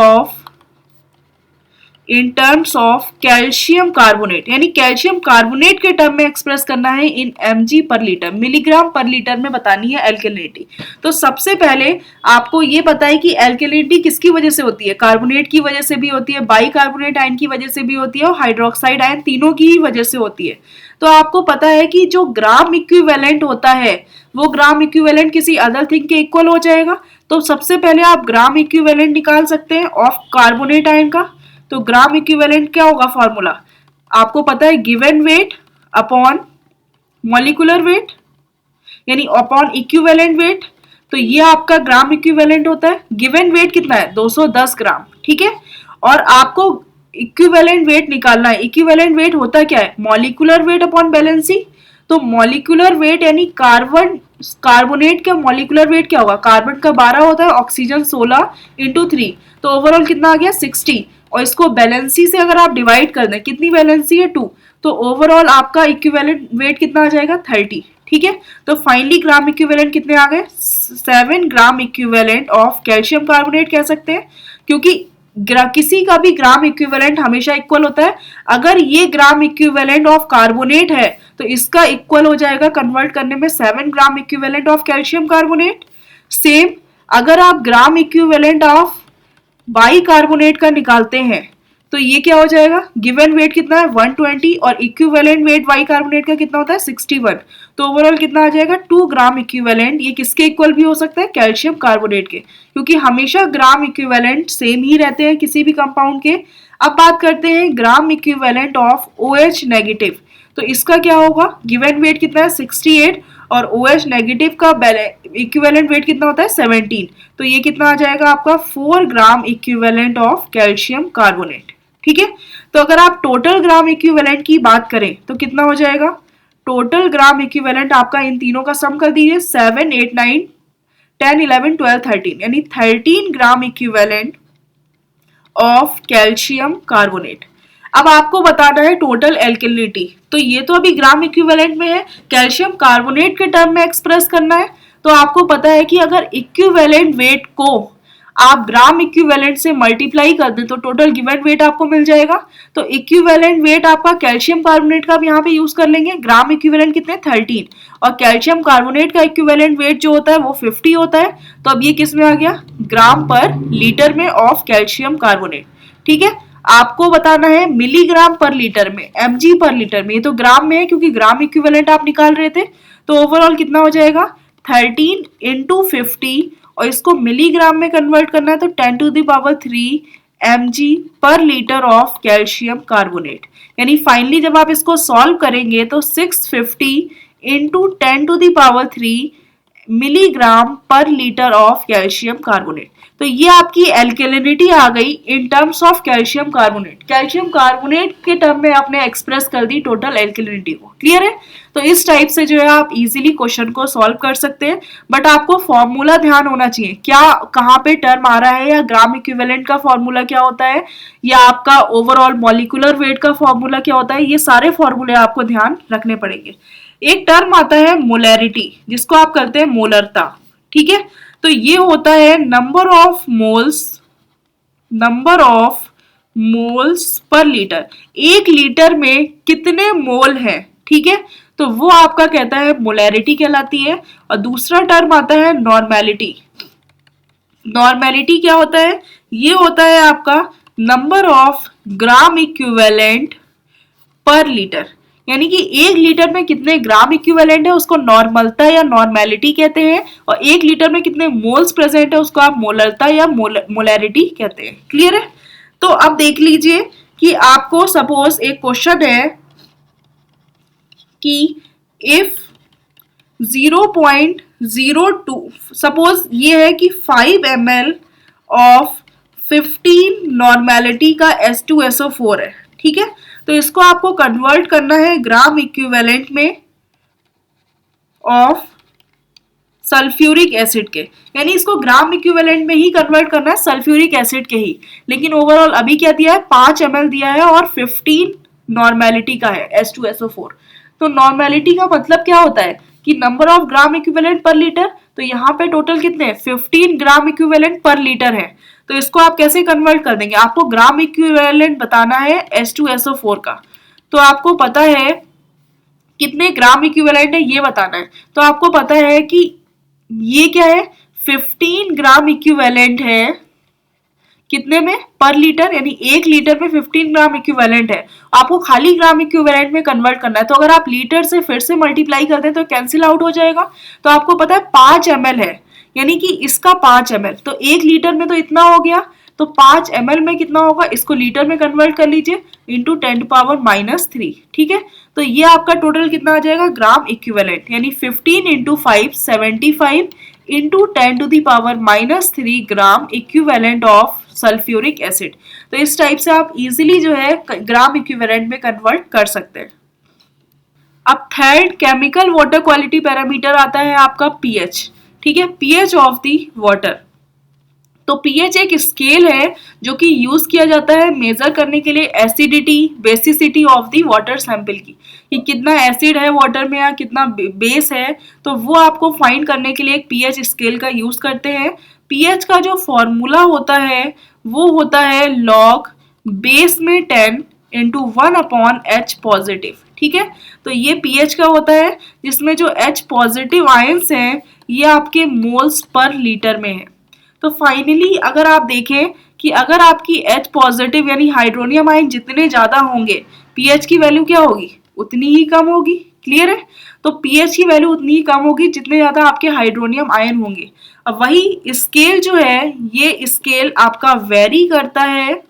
Speaker 1: in terms of calcium carbonate, यानी कैल्शियम कार्बोनेट के टर्म में एक्सप्रेस करना है इन mg पर लीटर, मिलीग्राम पर लीटर में बतानी है एल्केलिनिटी। तो सबसे पहले आपको ये पता है कि एल्केलिनिटी किसकी वजह से होती है, कार्बोनेट की वजह से भी होती है, बाइकार्बोनेट आयन की वजह से भी होती है और हाइड्रोक्साइड आयन, तीनों की ही वजह से होती है। तो आपको पता है कि जो ग्राम इक्विवेलेंट होता है वो ग्राम इक्विवेलेंट किसी अदर थिंग के इक्वल हो जाएगा। तो सबसे पहले आप ग्राम इक्विवेलेंट निकाल सकते हैं ऑफ कार्बोनेट आयन का। तो ग्राम इक्विवेलेंट क्या होगा फॉर्मूला, आपको पता है given weight upon molecular weight, यानी अपॉन इक्विवेलेंट वेट। तो ये आपका ग्राम इक्विवेलेंट होता है। गिवन वेट कितना है 210 ग्राम, ठीक है। और आपको इक्विवेलेंट वेट निकालना है। इक्विवेलेंट वेट होता क्या है, मॉलिक्यूलर वेट अपॉन बैलेंसी। तो मॉलिक्यूलर वेट यानी कार्बोनेट का मॉलिक्यूलर वेट क्या होगा, कार्बन का 12 होता है, ऑक्सीजन 16 इंटू 3, तो ओवरऑल कितना आ गया 60। और इसको बैलेंसी से अगर आप डिवाइड कर दें, कितनी बैलेंसी है 2, तो ओवरऑल आपका इक्विवेलेंट वेट कितना आ जाएगा 30, ठीक है। तो फाइनली ग्राम इक्विवेलेंट कितने आ गए 7 ग्राम इक्विवेलेंट ऑफ कैल्शियम कार्बोनेट कह सकते हैं, क्योंकि किसी का भी ग्राम इक्विवेलेंट हमेशा इक्वल होता है। अगर ये ग्राम इक्विवेलेंट ऑफ कार्बोनेट है तो इसका इक्वल हो जाएगा कन्वर्ट करने में 7 ग्राम equivalent of calcium carbonate. Same अगर आप ग्राम इक्विवेलेंट ऑफ बाइकार्बोनेट का निकालते हैं तो ये क्या हो जाएगा, गिवन वेट कितना है 120 और इक्विवेलेंट वेट बाइकार्बोनेट का कितना होता है 61। तो ओवरऑल कितना आ जाएगा 2 ग्राम इक्विवेलेंट। ये किसके इक्वल भी हो सकता है, कैल्शियम कार्बोनेट के, क्योंकि हमेशा ग्राम इक्विवेलेंट सेम ही रहते हैं किसी भी कंपाउंड के। अब बात करते हैं ग्राम इक्विवेलेंट ऑफ OH नेगेटिव। तो इसका क्या होगा, गिवन वेट कितना है 68 और OH नेगेटिव का इक्विवेलेंट वेट कितना होता है 17। तो ये कितना आ जाएगा आपका 4 ग्राम इक्विवेलेंट ऑफ कैल्शियम कार्बोनेट, ठीक है। तो अगर आप टोटल ग्राम इक्विवेलेंट की बात करें तो कितना हो जाएगा, टोटल ग्राम इक्विवेलेंट आपका इन तीनों का सम कर दीजिए 7 8 9 10 11 12 13, यानी 13 ग्राम इक्विवेलेंट ऑफ कैल्शियम कार्बोनेट। अब आपको बताना है टोटल एल्केलिनिटी। तो ये तो अभी ग्राम इक्विवेलेंट में है, कैल्शियम कार्बोनेट के टर्म में एक्सप्रेस करना है। तो आपको पता है कि अगर इक्विवेलेंट वेट को आप ग्राम इक्विवेलेंट से मल्टीप्लाई कर दें तो टोटल गिवन वेट आपको मिल जाएगा। तो इक्विवेलेंट वेट आपका कैल्शियम कार्बोनेट का भी यहाँ पे यूज कर लेंगे। ग्राम इक्विवेलेंट कितने 13 और कैल्शियम कार्बोनेट का इक्विवेलेंट वेट जो होता है वो 50 होता है। तो अब ये किस में आ गया, ग्राम पर लीटर में ऑफ कैल्शियम कार्बोनेट, ठीक है। आपको बताना है मिलीग्राम पर लीटर में, mg पर लीटर में। ये तो ग्राम में है क्योंकि ग्राम इक्विवेलेंट आप निकाल रहे थे। तो ओवरऑल कितना हो जाएगा 13 इंटू 50 और इसको मिलीग्राम में कन्वर्ट करना है तो 10⁻³ mg per litre of calcium carbonate. यानी फाइनली जब आप इसको सॉल्व करेंगे तो 650 इंटू 10⁻³ मिलीग्राम पर लीटर ऑफ कैल्शियम कार्बोनेट। तो ये आपकी एल्केलिनिटी आ गई in terms of calcium carbonate. Calcium carbonate के टर्म में आपने एक्सप्रेस कर दी टोटल एल्केलिनिटी को, क्लियर है। तो इस टाइप से जो है आप इजीली क्वेश्चन को सॉल्व कर सकते हैं, बट आपको फॉर्मूला ध्यान होना चाहिए क्या कहाँ पे टर्म आ रहा है, या ग्राम इक्विवेलेंट का फॉर्मूला क्या होता है, या आपका ओवरऑल मॉलिक्यूलर वेट का फॉर्मूला क्या होता है। ये सारे फॉर्मूले आपको ध्यान रखने पड़ेंगे। एक टर्म आता है मोलैरिटी, जिसको आप करते हैं मोलरता, ठीक है। तो ये होता है number of moles per litre, 1 litre में कितने मोल हैं, ठीक है। तो वो आपका कहता है मोलैरिटी कहलाती है। और दूसरा टर्म आता है नॉर्मेलिटी। नॉर्मेलिटी क्या होता है, ये होता है आपका नंबर ऑफ ग्राम इक्विवेलेंट पर लीटर, यानी कि 1 लीटर में कितने ग्राम इक्विवेलेंट है उसको नॉर्मलता या नॉर्मेलिटी कहते हैं, और 1 लीटर में कितने मोल्स प्रेजेंट है उसको आप मोलरता या मोलैरिटी कहते हैं, क्लियर है। तो अब देख लीजिए कि आपको सपोज एक क्वेश्चन है कि इफ 0.02 सपोज ये है कि 5 ml ऑफ 15 नॉर्मेलिटी का H2SO4 है, ठीक है। तो इसको आपको कन्वर्ट करना है ग्राम इक्विवेलेंट में ऑफ सल्फ्यूरिक एसिड के, यानी इसको ग्राम इक्विवेलेंट में ही कन्वर्ट करना है सल्फ्यूरिक एसिड के ही। लेकिन ओवरऑल अभी क्या दिया है 5 ml दिया है और 15 नॉर्मेलिटी का है H2SO4। तो नॉर्मेलिटी का मतलब क्या होता है कि नंबर ऑफ ग्राम इक्विवेलेंट पर लीटर। तो यहाँ पे टोटल कितने 15 ग्राम इक्विवेलेंट पर लीटर है। तो इसको आप कैसे कन्वर्ट कर देंगे, आपको ग्राम इक्विवेलेंट बताना है H2SO4 का। तो आपको पता है कितने ग्राम इक्विवेलेंट है ये बताना है। तो आपको पता है कि ये क्या है, 15 ग्राम इक्विवेलेंट है कितने में, पर लीटर, यानी 1 लीटर में 15 ग्राम इक्विवेलेंट है। आपको खाली ग्राम इक्विवेलेंट में कन्वर्ट करना है। तो अगर आप लीटर से फिर से मल्टीप्लाई करते हैं तो कैंसिल आउट हो जाएगा। तो आपको पता है 5 ml है, यानी कि इसका 5 ml, तो 1 लीटर में तो इतना हो गया, तो 5 ml में कितना होगा, इसको लीटर में कन्वर्ट कर लीजिए, इंटू 10⁻³ ठीक है। तो ये आपका टोटल कितना आ जाएगा, ग्राम इक्विवेलेंट, यानी 15 into 5 75 into 10⁻³ gram equivalent of sulphuric acid. तो इस टाइप से आप इजीली जो है ग्राम इक्विवेलेंट में कन्वर्ट कर सकते हैं। अब third chemical water quality parameter आता है आपका पीएच, ठीक है, पीएच ऑफ द वाटर। तो पीएच एक स्केल है जो कि यूज किया जाता है मेजर करने के लिए acidity basicity of the water sample की, कि कितना एसिड है वाटर में या कितना बेस है। तो वो आपको फाइंड करने के लिए एक पीएच स्केल का यूज करते हैं। पीएच का जो फॉर्मूला होता है वो होता है लॉग बेस में 10 इंटू 1/H पॉजिटिव, ठीक है। तो ये पीएच का होता है जिसमें जो H पॉजिटिव आयंस हैं ये आपके मोल्स पर लीटर में है। तो फाइनली अगर आप देखें कि अगर आपकी H पॉजिटिव यानी हाइड्रोनियम आयन जितने ज्यादा होंगे पीएच की वैल्यू क्या होगी, उतनी ही कम होगी। क्लियर है। तो पीएच की वैल्यू उतनी ही कम होगी जितने ज्यादा आपके हाइड्रोनियम आयन होंगे। अब वही स्केल जो है ये स्केल आपका वेरी करता है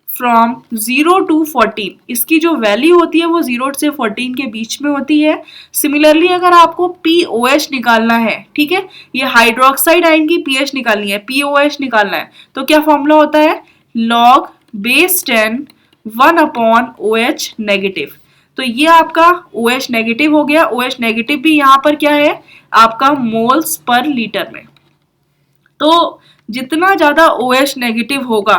Speaker 1: फ्रॉम 0 to 14। इसकी जो वैल्यू होती है वो 0 से 14 के बीच में होती है। सिमिलरली अगर आपको POH निकालना है, ठीक है, ये हाइड्रोक्साइड आयन की पीएच निकालनी है, POH निकालना है, तो क्या फॉर्मूला होता है, लॉग बेस 10 1/OH नेगेटिव। तो ये आपका OH नेगेटिव हो गया। OH नेगेटिव भी यहाँ पर क्या है आपका मोल्स पर लीटर में। तो जितना ज्यादा OH नेगेटिव होगा,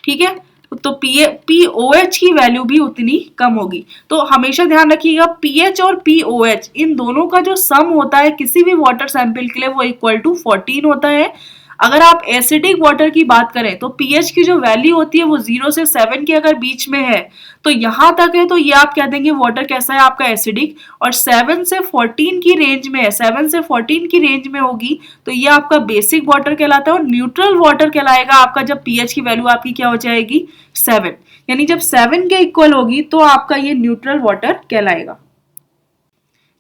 Speaker 1: ठीक है, तो POH की वैल्यू भी उतनी कम होगी। तो हमेशा ध्यान रखिएगा पीएच और POH इन दोनों का जो सम होता है किसी भी वाटर सैंपल के लिए वो इक्वल टू 14 होता है। अगर आप एसिडिक वाटर की बात करें तो पीएच की जो वैल्यू होती है वो 0 से 7 के अगर बीच में है तो यहां तक है तो ये आप कह देंगे वाटर कैसा है आपका एसिडिक, और 7 से 14 की रेंज में है, 7 से 14 की रेंज में होगी तो ये आपका बेसिक वाटर कहलाता है। और न्यूट्रल वाटर कहलाएगा आपका जब पीएच की वैल्यू आपकी क्या हो जाएगी 7, यानी जब 7 के इक्वल होगी तो आपका ये न्यूट्रल वाटर कहलाएगा।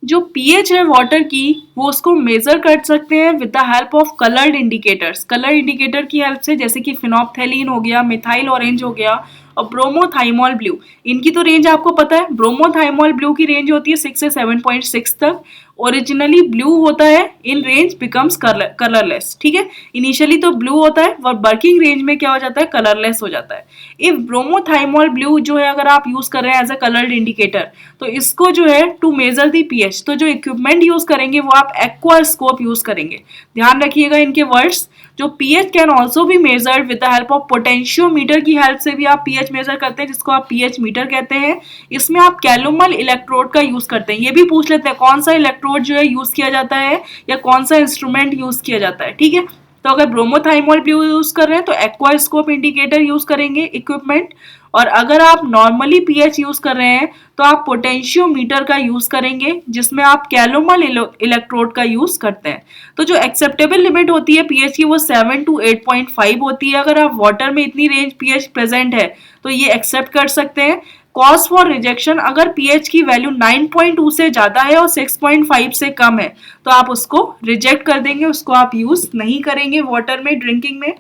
Speaker 1: जो पीएच है वाटर की वो उसको मेजर कर सकते हैं with the help of coloured indicators. Colour indicator की हेल्प से, जैसे कि फिनोप्थेलीन हो गया, मिथाइल ऑरेंज हो गया और ब्रोमोथाइमोल ब्लू। इनकी तो रेंज आपको पता है, ब्रोमोथाइमोल ब्लू की रेंज होती है 6 से 7.6 तक। ओरिजिनली ब्लू होता है, इन रेंज बिकम्स कलरलेस, ठीक है। इनिशियली तो ब्लू होता है और वर्किंग रेंज में क्या हो जाता है, कलरलेस हो जाता है। इफ ब्रोमोथाइमोल ब्लू जो है अगर आप यूज कर रहे हैं एज अ कलर्ड इंडिकेटर तो इसको जो है टू मेजर दी पीएच, तो जो इक्विपमेंट यूज करेंगे वो आप एक्वास्कोप यूज करेंगे। ध्यान रखिएगा इनके वर्ड्स। जो पीएच कैन ऑल्सो भी measured with the help of potentiometer की हेल्प से भी आप पीएच मेजर करते हैं, जिसको आप पीएच मीटर कहते हैं। इसमें आप कैलुमल इलेक्ट्रोड का यूज करते हैं। ये भी पूछ लेते हैं कौन सा इलेक्ट्रोड जो है यूज किया जाता है या कौन सा इंस्ट्रूमेंट यूज किया जाता है, ठीक है। तो अगर ब्रोमोथाइमोल ब्लू यूज कर रहे हैं तो एक्वास्कोप इंडिकेटर यूज करेंगे इक्विपमेंट, और अगर आप नॉर्मली पीएच यूज कर रहे हैं तो आप पोटेंशियोमीटर का यूज करेंगे जिसमें आप कैलोमल इलेक्ट्रोड का यूज करते हैं। तो जो एक्सेप्टेबल लिमिट होती है पीएच की वो 7 to 8.5 होती है। अगर आप वाटर में इतनी रेंज पीएच प्रेजेंट है तो ये एक्सेप्ट कर सकते हैं। कॉज फॉर रिजेक्शन, अगर पीएच की वैल्यू 9.2 से ज्यादा है और 6.5 से कम है तो आप उसको रिजेक्ट कर देंगे, उसको आप यूज नहीं करेंगे वाटर में, ड्रिंकिंग में।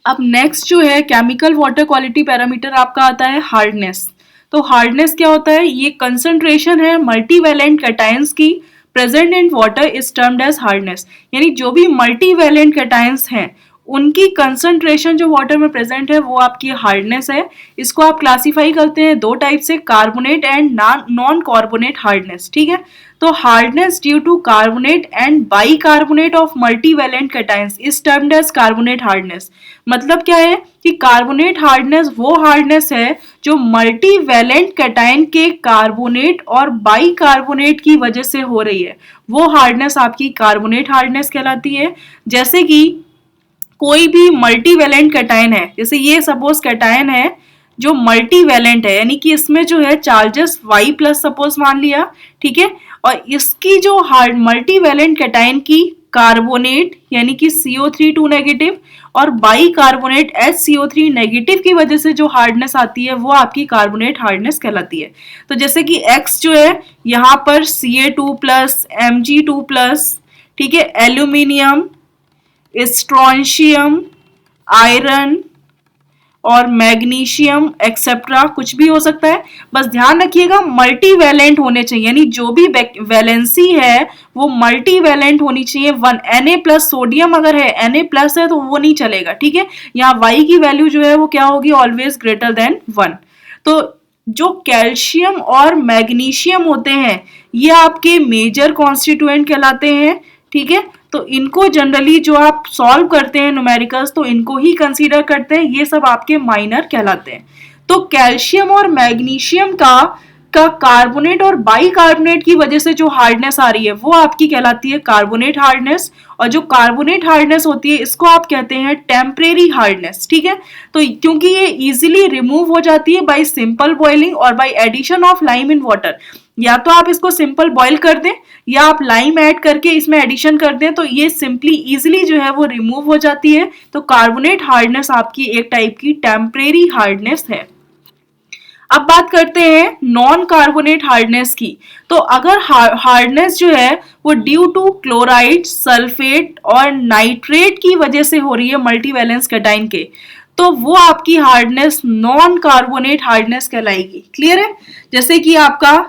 Speaker 1: अब नेक्स्ट जो है केमिकल वाटर क्वालिटी पैरामीटर आपका आता है हार्डनेस। तो हार्डनेस क्या होता है, ये कंसंट्रेशन है मल्टीवैलेंट कैटायंस की present in water is termed as hardness. यानी जो भी मल्टीवैलेंट कैटायंस हैं उनकी कंसंट्रेशन जो वाटर में प्रेजेंट है वो आपकी हार्डनेस है। इसको आप क्लासिफाई करते हैं दो टाइप से, carbonate and non carbonate hardness, ठीक है। तो hardness due to carbonate and bicarbonate of multivalent cations is termed as carbonate hardness. मतलब क्या है कि कार्बोनेट हार्डनेस वो हार्डनेस है जो मल्टीवैलेंट कैटायन के कार्बोनेट और बाइकार्बोनेट की वजह से हो रही है, वो हार्डनेस आपकी कार्बोनेट हार्डनेस कहलाती है। जैसे कि कोई भी मल्टीवैलेंट कैटायन है, जैसे ये सपोज कैटायन है जो मल्टीवैलेंट है, यानी कि इसमें जो है चार्जेस Y प्लस सपोज मान लिया, ठीक है, और इसकी जो हार्ड मल्टीवैलेंट कैटायन की कार्बोनेट यानी कि CO3 2 नेगेटिव और बाइकार्बोनेट HCO3 नेगेटिव की वजह से जो हार्डनेस आती है वो आपकी कार्बोनेट हार्डनेस कहलाती है। तो जैसे कि X जो है यहाँ पर Ca2 प्लस Mg2 प्लस, ठीक है, एल्यूमिनियम, स्ट्रोंशियम, आयरन और मैग्नीशियम एक्सेट्रा कुछ भी हो सकता है। बस ध्यान रखिएगा मल्टीवैलेंट होने चाहिए, यानी जो भी वैलेंसी है वो मल्टीवैलेंट होनी चाहिए। 1 Na प्लस सोडियम अगर है, Na प्लस है तो वो नहीं चलेगा, ठीक है। यहाँ Y की वैल्यू जो है वो क्या होगी, ऑलवेज ग्रेटर देन 1। तो जो कैल्शियम और मैग्नीशियम होते हैं ये आपके मेजर कॉन्स्टिट्यूएंट कहलाते हैं, ठीक है। तो इनको जनरली जो आप सॉल्व करते हैं न्यूमेरिकल्स तो इनको ही कंसीडर करते हैं, ये सब आपके माइनर कहलाते हैं। तो कैल्शियम और मैग्नीशियम का कार्बोनेट और बाइकार्बोनेट की वजह से जो हार्डनेस आ रही है वो आपकी कहलाती है कार्बोनेट हार्डनेस, और जो कार्बोनेट हार्डनेस होती है इसको आप कहते हैं टेम्परेरी हार्डनेस, ठीक है। तो क्योंकि ये इजीली रिमूव हो जाती है बाय सिंपल बॉइलिंग और by addition of lime in water. या तो आप इसको सिंपल बॉईल कर दें या आप लाइम ऐड करके इसमें एडिशन कर दें, तो ये सिंपली इजीली जो है वो रिमूव हो जाती है। तो कार्बोनेट हार्डनेस आपकी एक टाइप की टेम्परेरी हार्डनेस है। अब बात करते हैं नॉन कार्बोनेट हार्डनेस की। तो अगर हार्डनेस जो है वो ड्यू टू क्लोराइड, सल्फेट और नाइट्रेट की वजह से हो रही है मल्टीवैलेंस कैटायन के, तो वो आपकी हार्डनेस नॉन कार्बोनेट हार्डनेस कहलाएगी। क्लियर है। जैसे कि आपका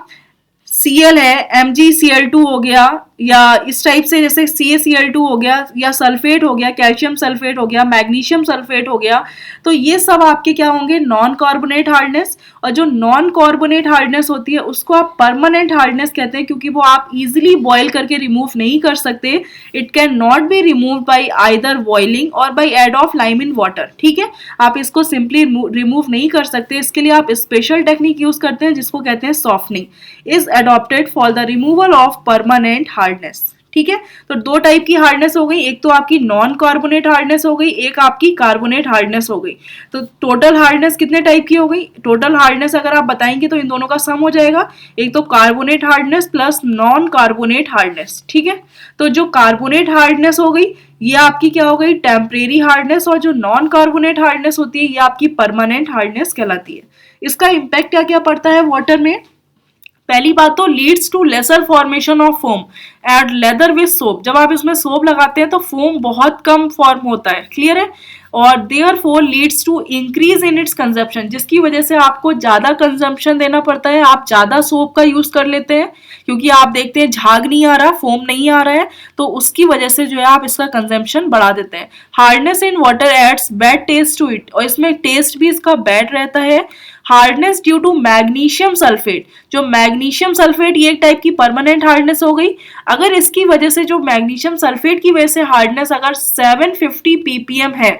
Speaker 1: Cl है, MgCl2 हो गया, या इस टाइप से जैसे CaCl2 हो गया, या सल्फेट हो गया, कैल्शियम सल्फेट हो गया, मैग्नीशियम सल्फेट हो गया, तो ये सब आपके क्या होंगे, नॉन कार्बोनेट हार्डनेस। और जो नॉन कार्बोनेट हार्डनेस होती है उसको आप परमानेंट हार्डनेस कहते हैं, क्योंकि वो आप इजीली बॉयल करके रिमूव नहीं कर सकते। It can not be remove by either boiling और by add of lime in water, ठीक है। आप इसको सिंपली रिमूव नहीं कर सकते, इसके लिए आप स्पेशल टेक्निक यूज करते हैं जिसको कहते हैं softening is adopted for the removal of permanent hardness, ठीक है। तो दो टाइप की हार्डनेस हो गई, एक तो आपकी नॉन कार्बोनेट हार्डनेस हो गई, एक आपकी कार्बोनेट हार्डनेस हो गई। तो टोटल हार्डनेस कितने टाइप की हो गई, टोटल हार्डनेस अगर आप बताएंगे तो इन दोनों का सम हो जाएगा, एक तो carbonate hardness plus non carbonate hardness, ठीक है। तो जो कार्बोनेट हार्डनेस हो गई ये आपकी क्या हो गई, टेम्परेरी हार्डनेस, और जो नॉन कार्बोनेट हार्डनेस होती है ये आपकी परमानेंट हार्डनेस कहलाती है। इसका इम्पैक्ट क्या क्या पड़ता है वाटर में। पहली बात तो leads to lesser formation of foam and lather with soap. जब आप इसमें सोप लगाते हैं तो फोम बहुत कम फॉर्म होता है, क्लियर है। और therefore leads to increase in its consumption, जिसकी वजह से आपको ज्यादा कंजम्पशन देना पड़ता है, आप ज्यादा सोप का यूज कर लेते हैं, क्योंकि आप देखते हैं झाग नहीं आ रहा, फोम नहीं आ रहा है, तो उसकी वजह से जो है आप इसका कंजम्पशन बढ़ा देते हैं। Hardness in water adds bad taste to it, और इसमें टेस्ट भी इसका बैड रहता है। Hardness due to magnesium sulphate, जो मैग्नीशियम सल्फेट ये एक टाइप की परमानेंट हार्डनेस हो गई। अगर इसकी वजह से जो मैग्नीशियम सल्फेट की वजह से हार्डनेस अगर 750 ppm है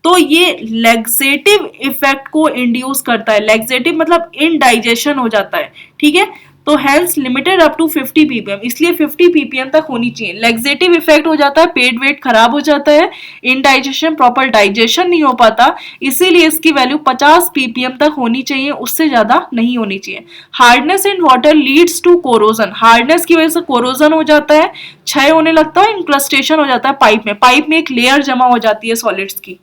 Speaker 1: तो ये लैक्सेटिव इफेक्ट को इंड्यूस करता है। लैक्सेटिव मतलब इनडाइजेशन हो जाता है, ठीक है। तो hence limited up to 50 ppm, इसलिए 50 ppm तक होनी चाहिए। लैक्सेटिव इफेक्ट हो जाता है, पेट वेट खराब हो जाता है, इनडाइजेशन, प्रॉपर डाइजेशन नहीं हो पाता, इसीलिए इसकी वैल्यू 50 ppm तक होनी चाहिए, उससे ज्यादा नहीं होनी चाहिए। Hardness in water leads to corrosion, hardness की वजह से कोरोजन हो जाता है, क्षय होने लगता है, इंक्रस्टेशन हो जाता है पाइप में एक लेयर जमा हो जाती है सॉलिड्स की।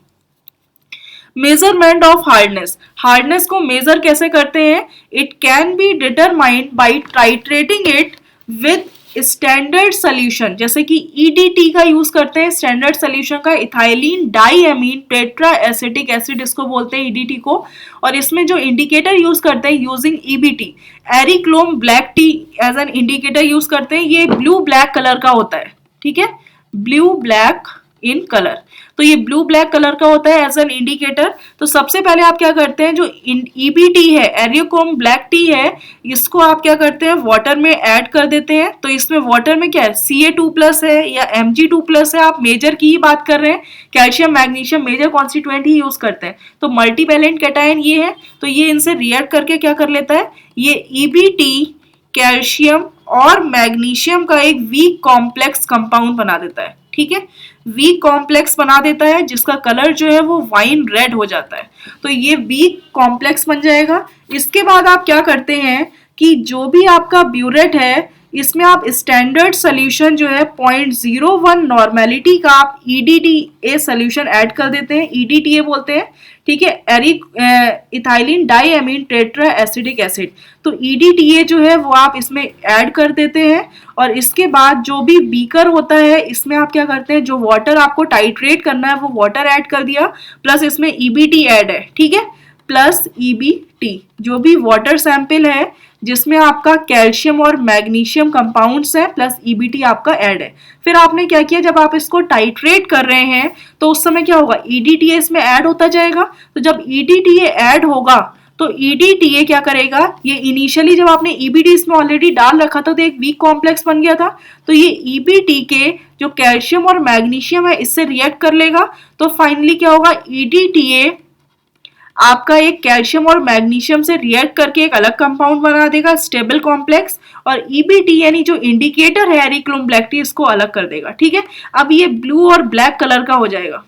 Speaker 1: मेजरमेंट ऑफ हार्डनेस, हार्डनेस को मेजर कैसे करते हैं, it can be determined by titrating it with standard solution, जैसे कि EDT का यूज करते हैं स्टैंडर्ड सोल्यूशन का, ethylene diamine tetra acetic acid इसको बोलते हैं EDT को। और इसमें जो इंडिकेटर यूज करते हैं using EBT, eriochrome black T as an indicator use करते हैं, ये ब्लू ब्लैक कलर का होता है, ठीक है, ब्लू ब्लैक इन कलर। तो ये ब्लू ब्लैक कलर का होता है एज एन इंडिकेटर। तो सबसे पहले आप क्या करते हैं, जो EBT है, एरियोक्रोम ब्लैक टी है, इसको आप क्या करते हैं वाटर में ऐड कर देते हैं। तो इसमें वाटर में क्या है, Ca2+ है या Mg2+ है, आप मेजर की ही बात कर रहे हैं, कैल्शियम मैग्नीशियम मेजर कॉन्स्टिट्यूएंट ही यूज करते हैं। तो मल्टीवैलेंट कैटायन ये है, तो ये इनसे रिएक्ट करके क्या कर लेता है, ये EBT कैल्शियम और मैग्नीशियम का एक वीक कॉम्प्लेक्स कंपाउंड बना देता है। ठीक है, वीक कॉम्प्लेक्स बना देता है जिसका कलर जो है वो वाइन रेड हो जाता है। तो ये वीक कॉम्प्लेक्स बन जाएगा। इसके बाद आप क्या करते हैं कि जो भी आपका ब्यूरेट है, इसमें आप स्टैंडर्ड सोल्यूशन जो है 0.01 नॉर्मेलिटी का आप EDTA सोल्यूशन ऐड कर देते हैं, EDTA बोलते हैं। ठीक है, ethylene diamine tetra acidic acid. तो EDTA जो है वो आप इसमें ऐड कर देते हैं। और इसके बाद जो भी बीकर होता है, इसमें आप क्या करते हैं, जो वाटर आपको टाइट्रेट करना है वो वाटर ऐड कर दिया, प्लस इसमें EBT ऐड है। ठीक है, प्लस EBT, जो भी वाटर सैंपल है जिसमें आपका कैल्शियम और मैग्नीशियम कंपाउंड्स है, प्लस EBT आपका ऐड है। फिर आपने क्या किया, जब आप इसको टाइट्रेट कर रहे हैं तो उस समय क्या होगा, EDTA इसमें ऐड होता जाएगा। तो जब EDTA ऐड होगा तो EDTA क्या करेगा, ये इनिशियली जब आपने EBT इसमें ऑलरेडी डाल रखा था तो एक वीक कॉम्प्लेक्स बन गया था, तो ये EBT के जो कैल्शियम और मैग्नीशियम है इससे रिएक्ट कर लेगा। तो फाइनली क्या होगा, EDTA आपका एक कैल्शियम और मैग्नीशियम से रिएक्ट करके एक अलग कंपाउंड बना देगा, स्टेबल कॉम्प्लेक्स, और EBT यानी जो इंडिकेटर है एरिक्लोम ब्लैक टी, इसको अलग कर देगा। ठीक है, अब ये ब्लू और ब्लैक कलर का हो जाएगा।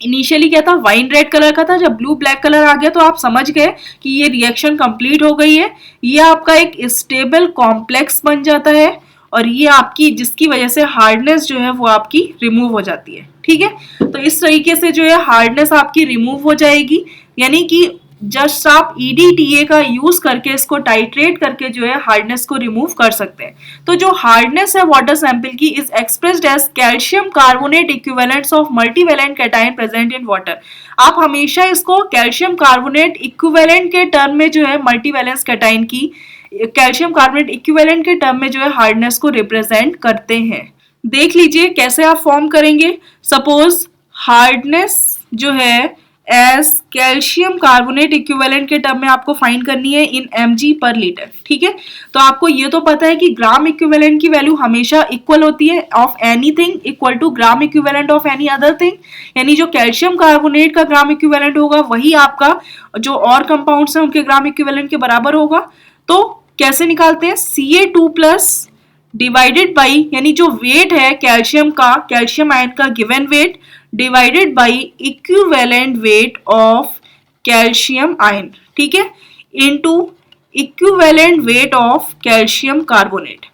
Speaker 1: इनिशियली क्या था, वाइन रेड कलर का था, जब ब्लू ब्लैक कलर आ गया तो आप समझ गए कि ये रिएक्शन कंप्लीट हो गई है। ये आपका एक स्टेबल कॉम्प्लेक्स बन जाता है और ये आपकी, जिसकी वजह से हार्डनेस जो है वो आपकी रिमूव हो जाती है। ठीक है, तो इस तरीके से जो है हार्डनेस आपकी रिमूव हो जाएगी, यानी कि जस्ट आप EDTA का यूज करके इसको टाइट्रेट करके जो है हार्डनेस को रिमूव कर सकते हैं। तो जो हार्डनेस है वाटर सैंपल की is expressed as calcium carbonate equivalents of multivalent cation present in water. आप हमेशा इसको कैल्शियम कार्बोनेट इक्विवेलेंट के टर्म में जो है मल्टीवैलेंस कैटायन की कैल्शियम कार्बोनेट इक्विवेलेंट के टर्म में जो है हार्डनेस को रिप्रेजेंट करते हैं। देख लीजिए कैसे आप फॉर्म करेंगे। सपोज हार्डनेस जो है एज कैल्शियम कार्बोनेट इक्विवेलेंट के टर्म में आपको फाइंड करनी है इन mg/लीटर। ठीक है, तो आपको ये तो पता है कि ग्राम इक्विवेलेंट की वैल्यू हमेशा इक्वल होती है of anything equal to gram equivalent of any other thing, यानी जो कैल्शियम कार्बोनेट का ग्राम इक्विवेलेंट होगा वही आपका जो और कंपाउंड्स हैं उनके ग्राम इक्विवेलेंट के बराबर होगा। तो कैसे निकालते हैं, Ca2+ डिवाइडेड बाई, यानी जो वेट है कैल्शियम का, कैल्शियम आयन का given weight, divided by equivalent weight of calcium ion. ठीक है, into equivalent weight of calcium carbonate.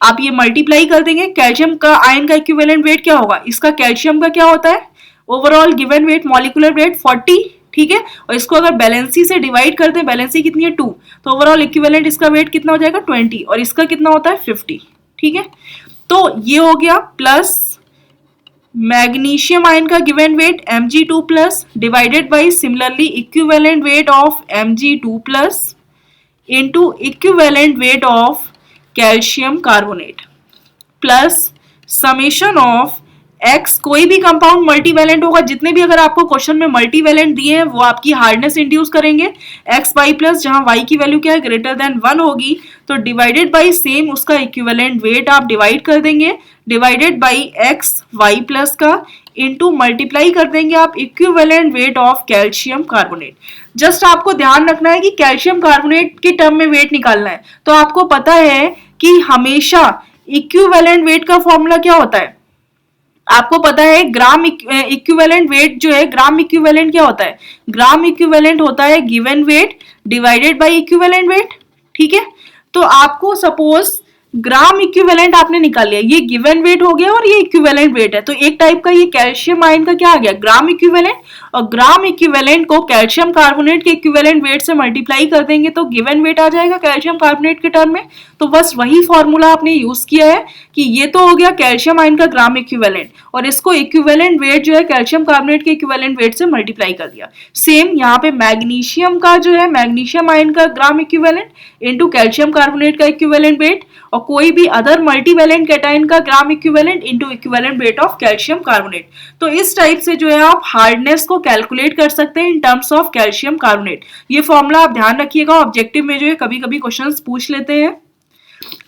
Speaker 1: आप ये मल्टीप्लाई कर देंगे, कैल्शियम का आयन का इक्विवेलेंट वेट क्या होगा, इसका कैल्शियम का क्या होता है, overall given weight molecular weight 40। ठीक है, और इसको अगर बैलेंसी से डिवाइड करते हैं, बैलेंसी कितनी है 2, तो ओवरऑल इक्विवेलेंट इसका वेट कितना हो जाएगा 20, और इसका कितना होता है 50। ठीक है, तो ये हो गया, प्लस मैग्नीशियम आयन का given weight Mg2+ divided by similarly equivalent weight of Mg2+ into equivalent weight of calcium carbonate plus summation of x, कोई भी कंपाउंड मल्टीवैलेंट होगा, जितने भी अगर आपको क्वेश्चन में मल्टीवैलेंट दिए हैं वो आपकी हार्डनेस इंड्यूस करेंगे, x/y+, जहां y की वैल्यू क्या है ग्रेटर देन 1 होगी, तो डिवाइडेड बाई सेम उसका इक्विवेलेंट वेट आप डिवाइड कर देंगे, डिवाइडेड बाई x/y+ का इनटू मल्टीप्लाई कर देंगे आप equivalent weight of calcium carbonate. Just आपको ध्यान रखना है कि कैल्शियम कार्बोनेट के टर्म में वेट निकालना है। तो आपको पता है कि हमेशा इक्विवेलेंट वेट का फॉर्मूला क्या होता है, आपको पता है ग्राम इक्विवेलेंट वेट जो है, ग्राम इक्विवेलेंट क्या होता है, ग्राम इक्विवेलेंट होता है given weight divided by equivalent weight. ठीक है, तो आपको सपोज ग्राम इक्विवेलेंट आपने निकाल लिया, ये गिवन वेट हो गया और ये इक्विवेलेंट वेट है, तो एक टाइप का ये कैल्शियम आयन का क्या आ गया ग्राम इक्विवेलेंट, और ग्राम इक्विवेलेंट को कैल्शियम कार्बोनेट के इक्विवेलेंट वेट से मल्टीप्लाई कर देंगे तो गिवन वेट आ जाएगा कैल्शियम कार्बोनेट के टर्म में। तो बस वही फॉर्मूला आपने यूज किया है कि ये तो हो गया कैल्शियम आयन का ग्राम इक्विवेलेंट, और इसको इक्विवेलेंट वेट जो है कैल्शियम कार्बोनेट के इक्विवेलेंट वेट से मल्टीप्लाई कर दिया। सेम यहाँ पे मैग्नीशियम का जो है मैग्नीशियम आयन का gram equivalent into calcium carbonate का इक्विवेलेंट वेट, और कोई भी अदर मल्टीवैलेंट कैटायन का gram equivalent into equivalent weight of calcium carbonate. तो इस टाइप से जो है आप हार्डनेस को कैलकुलेट कर सकते हैं in terms of calcium carbonate. ये फॉर्मूला आप ध्यान रखिएगा, ऑब्जेक्टिव में जो है कभी कभी क्वेश्चंस पूछ लेते हैं।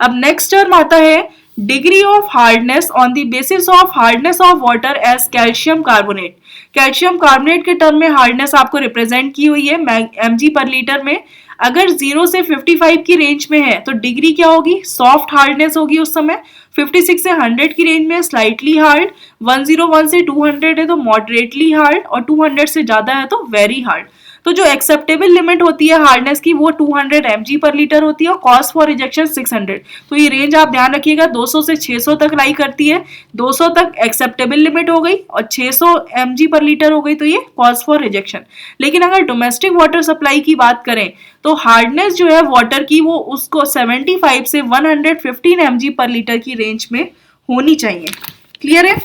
Speaker 1: अब नेक्स्ट टर्म आता है degree of hardness on the basis of hardness of water as calcium carbonate. Calcium carbonate के टर्म में हार्डनेस आपको रिप्रेजेंट की हुई है mg पर लीटर में। अगर 0 से 55 की रेंज में है तो डिग्री क्या होगी, सॉफ्ट हार्डनेस होगी उस समय। 56 से 100 की रेंज में स्लाइटली हार्ड, 101 से 200 है तो मॉडरेटली हार्ड, और 200 से ज्यादा है तो वेरी हार्ड। तो जो एक्सेप्टेबल लिमिट होती है हार्डनेस की वो 200 mg पर लीटर होती है और कॉस्ट फॉर रिजेक्शन 600। तो ये रेंज आप ध्यान रखिएगा 200 से 600 तक लाई करती है। 200 तक एक्सेप्टेबल लिमिट हो गई और 600 mg पर लीटर हो गई तो ये कॉस्ट फॉर रिजेक्शन। लेकिन अगर डोमेस्टिक वाटर सप्लाई की बात करें तो हार्डनेस जो है वाटर की वो उसको 75 से 115 mg पर लीटर की रेंज में होनी चाहिए। क्लियर है?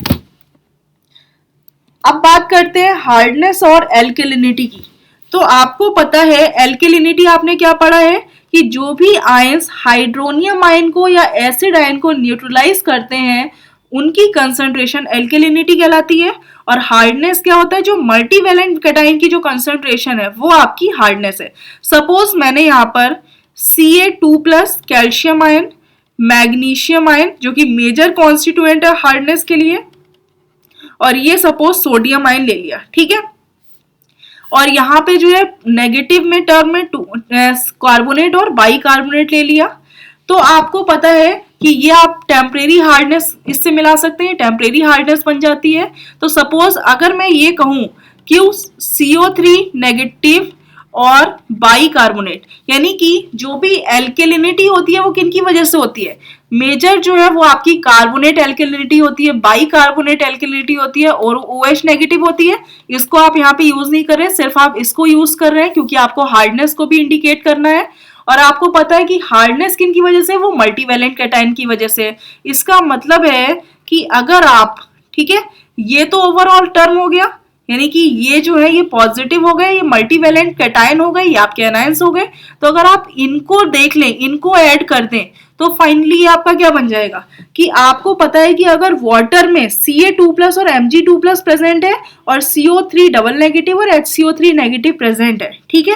Speaker 1: अब बात करते हैं हार्डनेस और एल्केलिनिटी की। तो आपको पता है एल्केलिनिटी आपने क्या पढ़ा है कि जो भी आयंस हाइड्रोनियम आयन को या एसिड आयन को न्यूट्रलाइज करते हैं उनकी कंसंट्रेशन एल्केलिनिटी कहलाती है। और हार्डनेस क्या होता है, जो मल्टीवैलेंट कैटायन की जो कंसंट्रेशन है वो आपकी हार्डनेस है। सपोज मैंने यहाँ पर Ca2+ calcium ion, magnesium ion जो कि मेजर कॉन्स्टिट्यूएंट है हार्डनेस के लिए, और ये सपोज सोडियम आयन ले लिया, ठीक है। और यहाँ पे जो है नेगेटिव में टर्म में कार्बोनेट और बाई कार्बोनेट ले लिया। तो आपको पता है कि ये आप टेम्परेरी हार्डनेस इससे मिला सकते हैं, टेम्परेरी हार्डनेस बन जाती है। तो सपोज अगर मैं ये कहूं कि CO3 नेगेटिव और बाई कार्बोनेट, यानी कि जो भी एल्केलिनिटी होती है वो किनकी वजह से होती है, मेजर जो है वो आपकी कार्बोनेट एल्केलिनिटी होती है, बाई कार्बोनेट एल्केलिनिटी होती है और OH नेगेटिव होती है। इसको आप यहाँ पे यूज नहीं कर रहे हैं, सिर्फ आप इसको यूज कर रहे हैं क्योंकि आपको हार्डनेस को भी इंडिकेट करना है। और आपको पता है कि हार्डनेस किन की वजह से, वो मल्टीवैलेंट कैटायन की वजह से। इसका मतलब है कि अगर आप, ठीक है, ये तो ओवरऑल टर्म हो गया, यानी कि ये जो है ये पॉजिटिव हो गए, ये मल्टीवैलेंट कैटायन हो गए, ये आपके एनायंस हो गए। तो अगर आप इनको देख लें, इनको ऐड कर दें तो फाइनली आपका क्या बन जाएगा कि आपको पता है कि अगर वाटर में Ca2+ और Mg2+ प्रेजेंट है और CO3 डबल नेगेटिव और HCO3 नेगेटिव प्रेजेंट है, ठीक है,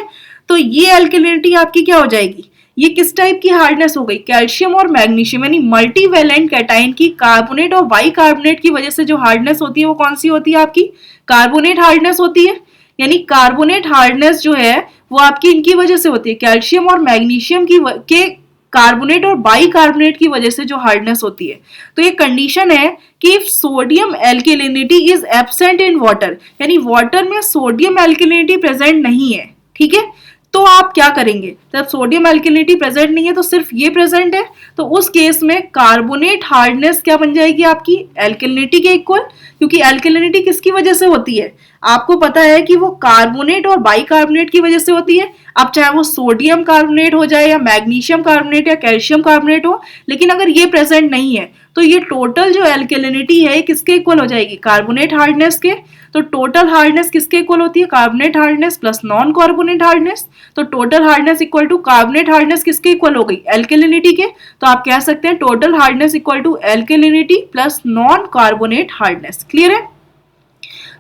Speaker 1: तो ये एल्केलिनिटी आपकी क्या हो जाएगी, ये किस टाइप की हार्डनेस हो गई, कैल्शियम और मैग्नीशियम यानी मल्टीवैलेंट कैटायन की कार्बोनेट और बाई कार्बोनेट की वजह से जो हार्डनेस होती है वो कौन सी होती है, आपकी कार्बोनेट हार्डनेस होती है। यानी कार्बोनेट हार्डनेस जो है वो आपकी इनकी वजह से होती है, कैल्शियम और मैग्नीशियम के कार्बोनेट और बाई कार्बोनेट की वजह से जो हार्डनेस होती है। तो ये कंडीशन है कि if sodium alkalinity is absent in water, यानी वाटर में सोडियम एल्केलिनिटी प्रेजेंट नहीं है, ठीक है, तो आप क्या करेंगे, जब सोडियम एल्केलिनिटी प्रेजेंट नहीं है तो सिर्फ ये प्रेजेंट है, तो उस केस में कार्बोनेट हार्डनेस क्या बन जाएगी आपकी, एल्केलिनिटी के इक्वल। क्योंकि एल्केलिनिटी किसकी वजह से होती है, आपको पता है कि वो कार्बोनेट और बाई कार्बोनेट की वजह से होती है। अब चाहे वो सोडियम कार्बोनेट हो जाए या मैग्नीशियम कार्बोनेट या कैल्शियम कार्बोनेट हो, लेकिन अगर ये प्रेजेंट नहीं है तो ये टोटल जो एल्केलिनिटी है किसके इक्वल हो जाएगी, कार्बोनेट हार्डनेस के। तो टोटल हार्डनेस किसके इक्वल होती है, carbonate hardness plus non carbonate hardness. तो total hardness equal to carbonate hardness किसके इक्वल हो गई, एल्केलिनिटी के। तो आप कह सकते हैं total hardness equal to alkalinity plus non carbonate hardness. Clear है?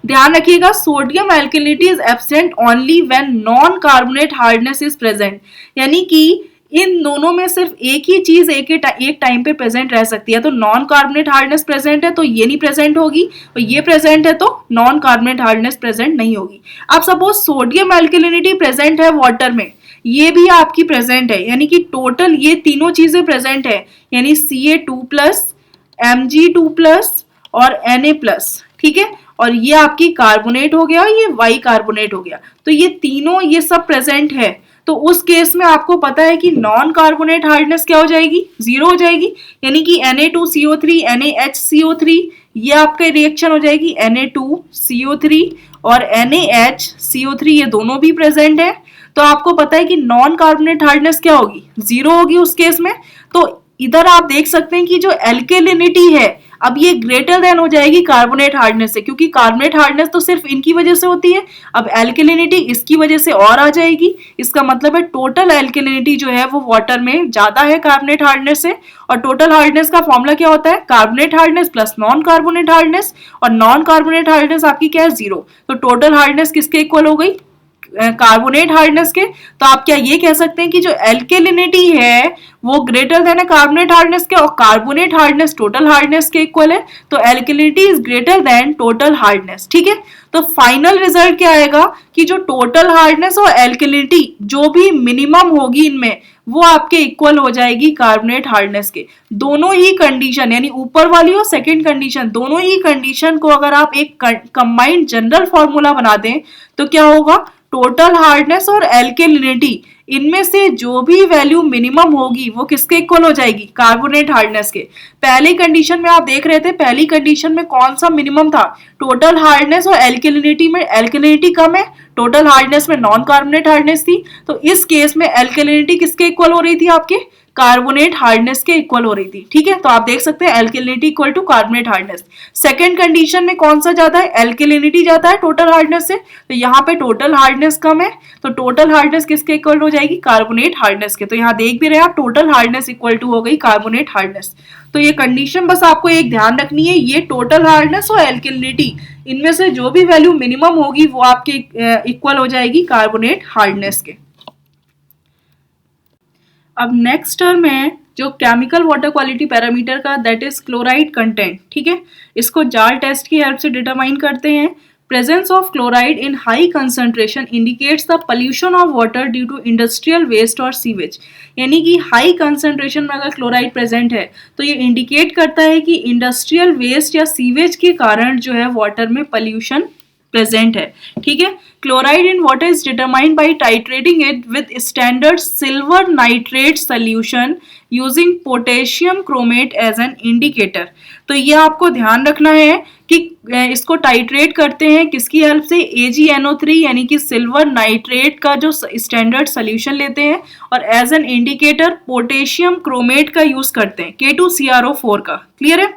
Speaker 1: ध्यान रखिएगा, sodium alkalinity is absent only when non carbonate hardness is present, यानी कि इन दोनों में सिर्फ एक ही चीज एक टाइम पे प्रेजेंट रह सकती है। तो नॉन कार्बोनेट हार्डनेस प्रेजेंट है तो ये नहीं प्रेजेंट होगी, और ये प्रेजेंट है तो नॉन कार्बोनेट हार्डनेस प्रेजेंट नहीं होगी। अब सपोज सोडियम एल्केलिनिटी प्रेजेंट है वाटर में, ये भी आपकी प्रेजेंट है, यानी कि टोटल ये तीनों चीजें प्रेजेंट है, यानी Ca2+, Mg2+ और Na+, ठीक है, और ये आपकी कार्बोनेट हो गया, ये वाई कार्बोनेट हो गया। तो ये तीनों ये सब प्रेजेंट है। तो उस केस में आपको पता है कि नॉन कार्बोनेट हार्डनेस क्या हो जाएगी, 0 हो जाएगी, यानी कि Na2CO3 NaHCO3 ये आपका रिएक्शन हो जाएगी Na2CO3 और NaHCO3 ये दोनों भी प्रेजेंट है। तो आपको पता है कि नॉन कार्बोनेट हार्डनेस क्या होगी, 0 होगी उस केस में। तो इधर आप देख सकते हैं कि जो एल्केलिनिटी है अब ये ग्रेटर देन हो जाएगी कार्बोनेट हार्डनेस से, क्योंकि कार्बोनेट हार्डनेस तो सिर्फ इनकी वजह से होती है, अब एल्केलिनिटी इसकी वजह से और आ जाएगी। इसका मतलब है टोटल एल्केलिनिटी जो है वो वाटर में ज्यादा है कार्बोनेट हार्डनेस से। और टोटल हार्डनेस का फॉर्मूला क्या होता है? Carbonate hardness plus non carbonate hardness, और नॉन कार्बोनेट हार्डनेस आपकी क्या है? 0। तो टोटल हार्डनेस किसके इक्वल हो गई? कार्बोनेट हार्डनेस के। तो आप क्या ये कह सकते हैं कि जो एल्केलिनिटी है वो ग्रेटर देन है कार्बोनेट हार्डनेस के, और कार्बोनेट हार्डनेस टोटल हार्डनेस के इक्वल है, तो एल्केलिनिटी is greater than total hardness. ठीक है, तो फाइनल रिजल्ट क्या आएगा कि जो टोटल हार्डनेस और एल्केलिनिटी जो भी मिनिमम होगी इनमें वो आपके इक्वल हो जाएगी कार्बोनेट हार्डनेस के। दोनों ही कंडीशन यानी ऊपर वाली और सेकंड कंडीशन, दोनों ही कंडीशन को अगर आप एक कंबाइंड जनरल फॉर्मूला बना दें तो क्या होगा? टोटल हार्डनेस और एल्केलिनिटी इनमें से जो भी वैल्यू मिनिमम होगी वो किसके इक्वल हो जाएगी? कार्बोनेट हार्डनेस के। पहली कंडीशन में आप देख रहे थे, पहली कंडीशन में कौन सा मिनिमम था? टोटल हार्डनेस, और एल्केलिनिटी में एल्केलिनिटी कम है, टोटल हार्डनेस में नॉन कार्बोनेट हार्डनेस थी, तो इस केस में एल्केलिनिटी किसके इक्वल हो रही थी? आपके कार्बोनेट हार्डनेस के इक्वल हो रही थी। ठीक है, तो आप देख सकते हैं alkalinity equal to carbonate hardness. Second condition में कौन सा ज्यादा है? एल्केलिनिटी ज्यादा है टोटल हार्डनेस से, तो यहाँ पे टोटल हार्डनेस कम है, तो टोटल हार्डनेस किसके इक्वल हो जाएगी? कार्बोनेट हार्डनेस के। तो यहाँ देख भी रहे हैं आप, टोटल हार्डनेस इक्वल टू हो गई कार्बोनेट हार्डनेस। तो ये कंडीशन बस आपको एक ध्यान रखनी है, ये टोटल हार्डनेस और एल्केलिनिटी इनमें से जो भी वैल्यू मिनिमम होगी वो आपके इक्वल हो जाएगी कार्बोनेट हार्डनेस के। अब नेक्स्ट टर्म है जो केमिकल वाटर क्वालिटी पैरामीटर का, दैट इज क्लोराइड कंटेंट। ठीक है, इसको जार टेस्ट की हेल्प से डिटरमाइन करते हैं। Presence of chloride in high concentration indicates the pollution of water due to industrial waste और सीवेज। यानी कि हाई कंसंट्रेशन में अगर क्लोराइड प्रेजेंट है तो ये इंडिकेट करता है कि इंडस्ट्रियल वेस्ट या सीवेज के कारण जो है वाटर में पोल्यूशन प्रेजेंट है। ठीक है, chloride in water is determined by titrating it with standard silver nitrate solution using potassium chromate as an indicator. तो ये आपको ध्यान रखना है कि इसको टाइट्रेट करते हैं किसकी हेल्प से? AgNO3 यानी कि सिल्वर नाइट्रेट का जो स्टैंडर्ड सोल्यूशन लेते हैं, और as an indicator potassium chromate का यूज करते हैं, K2CrO4 का। क्लियर है?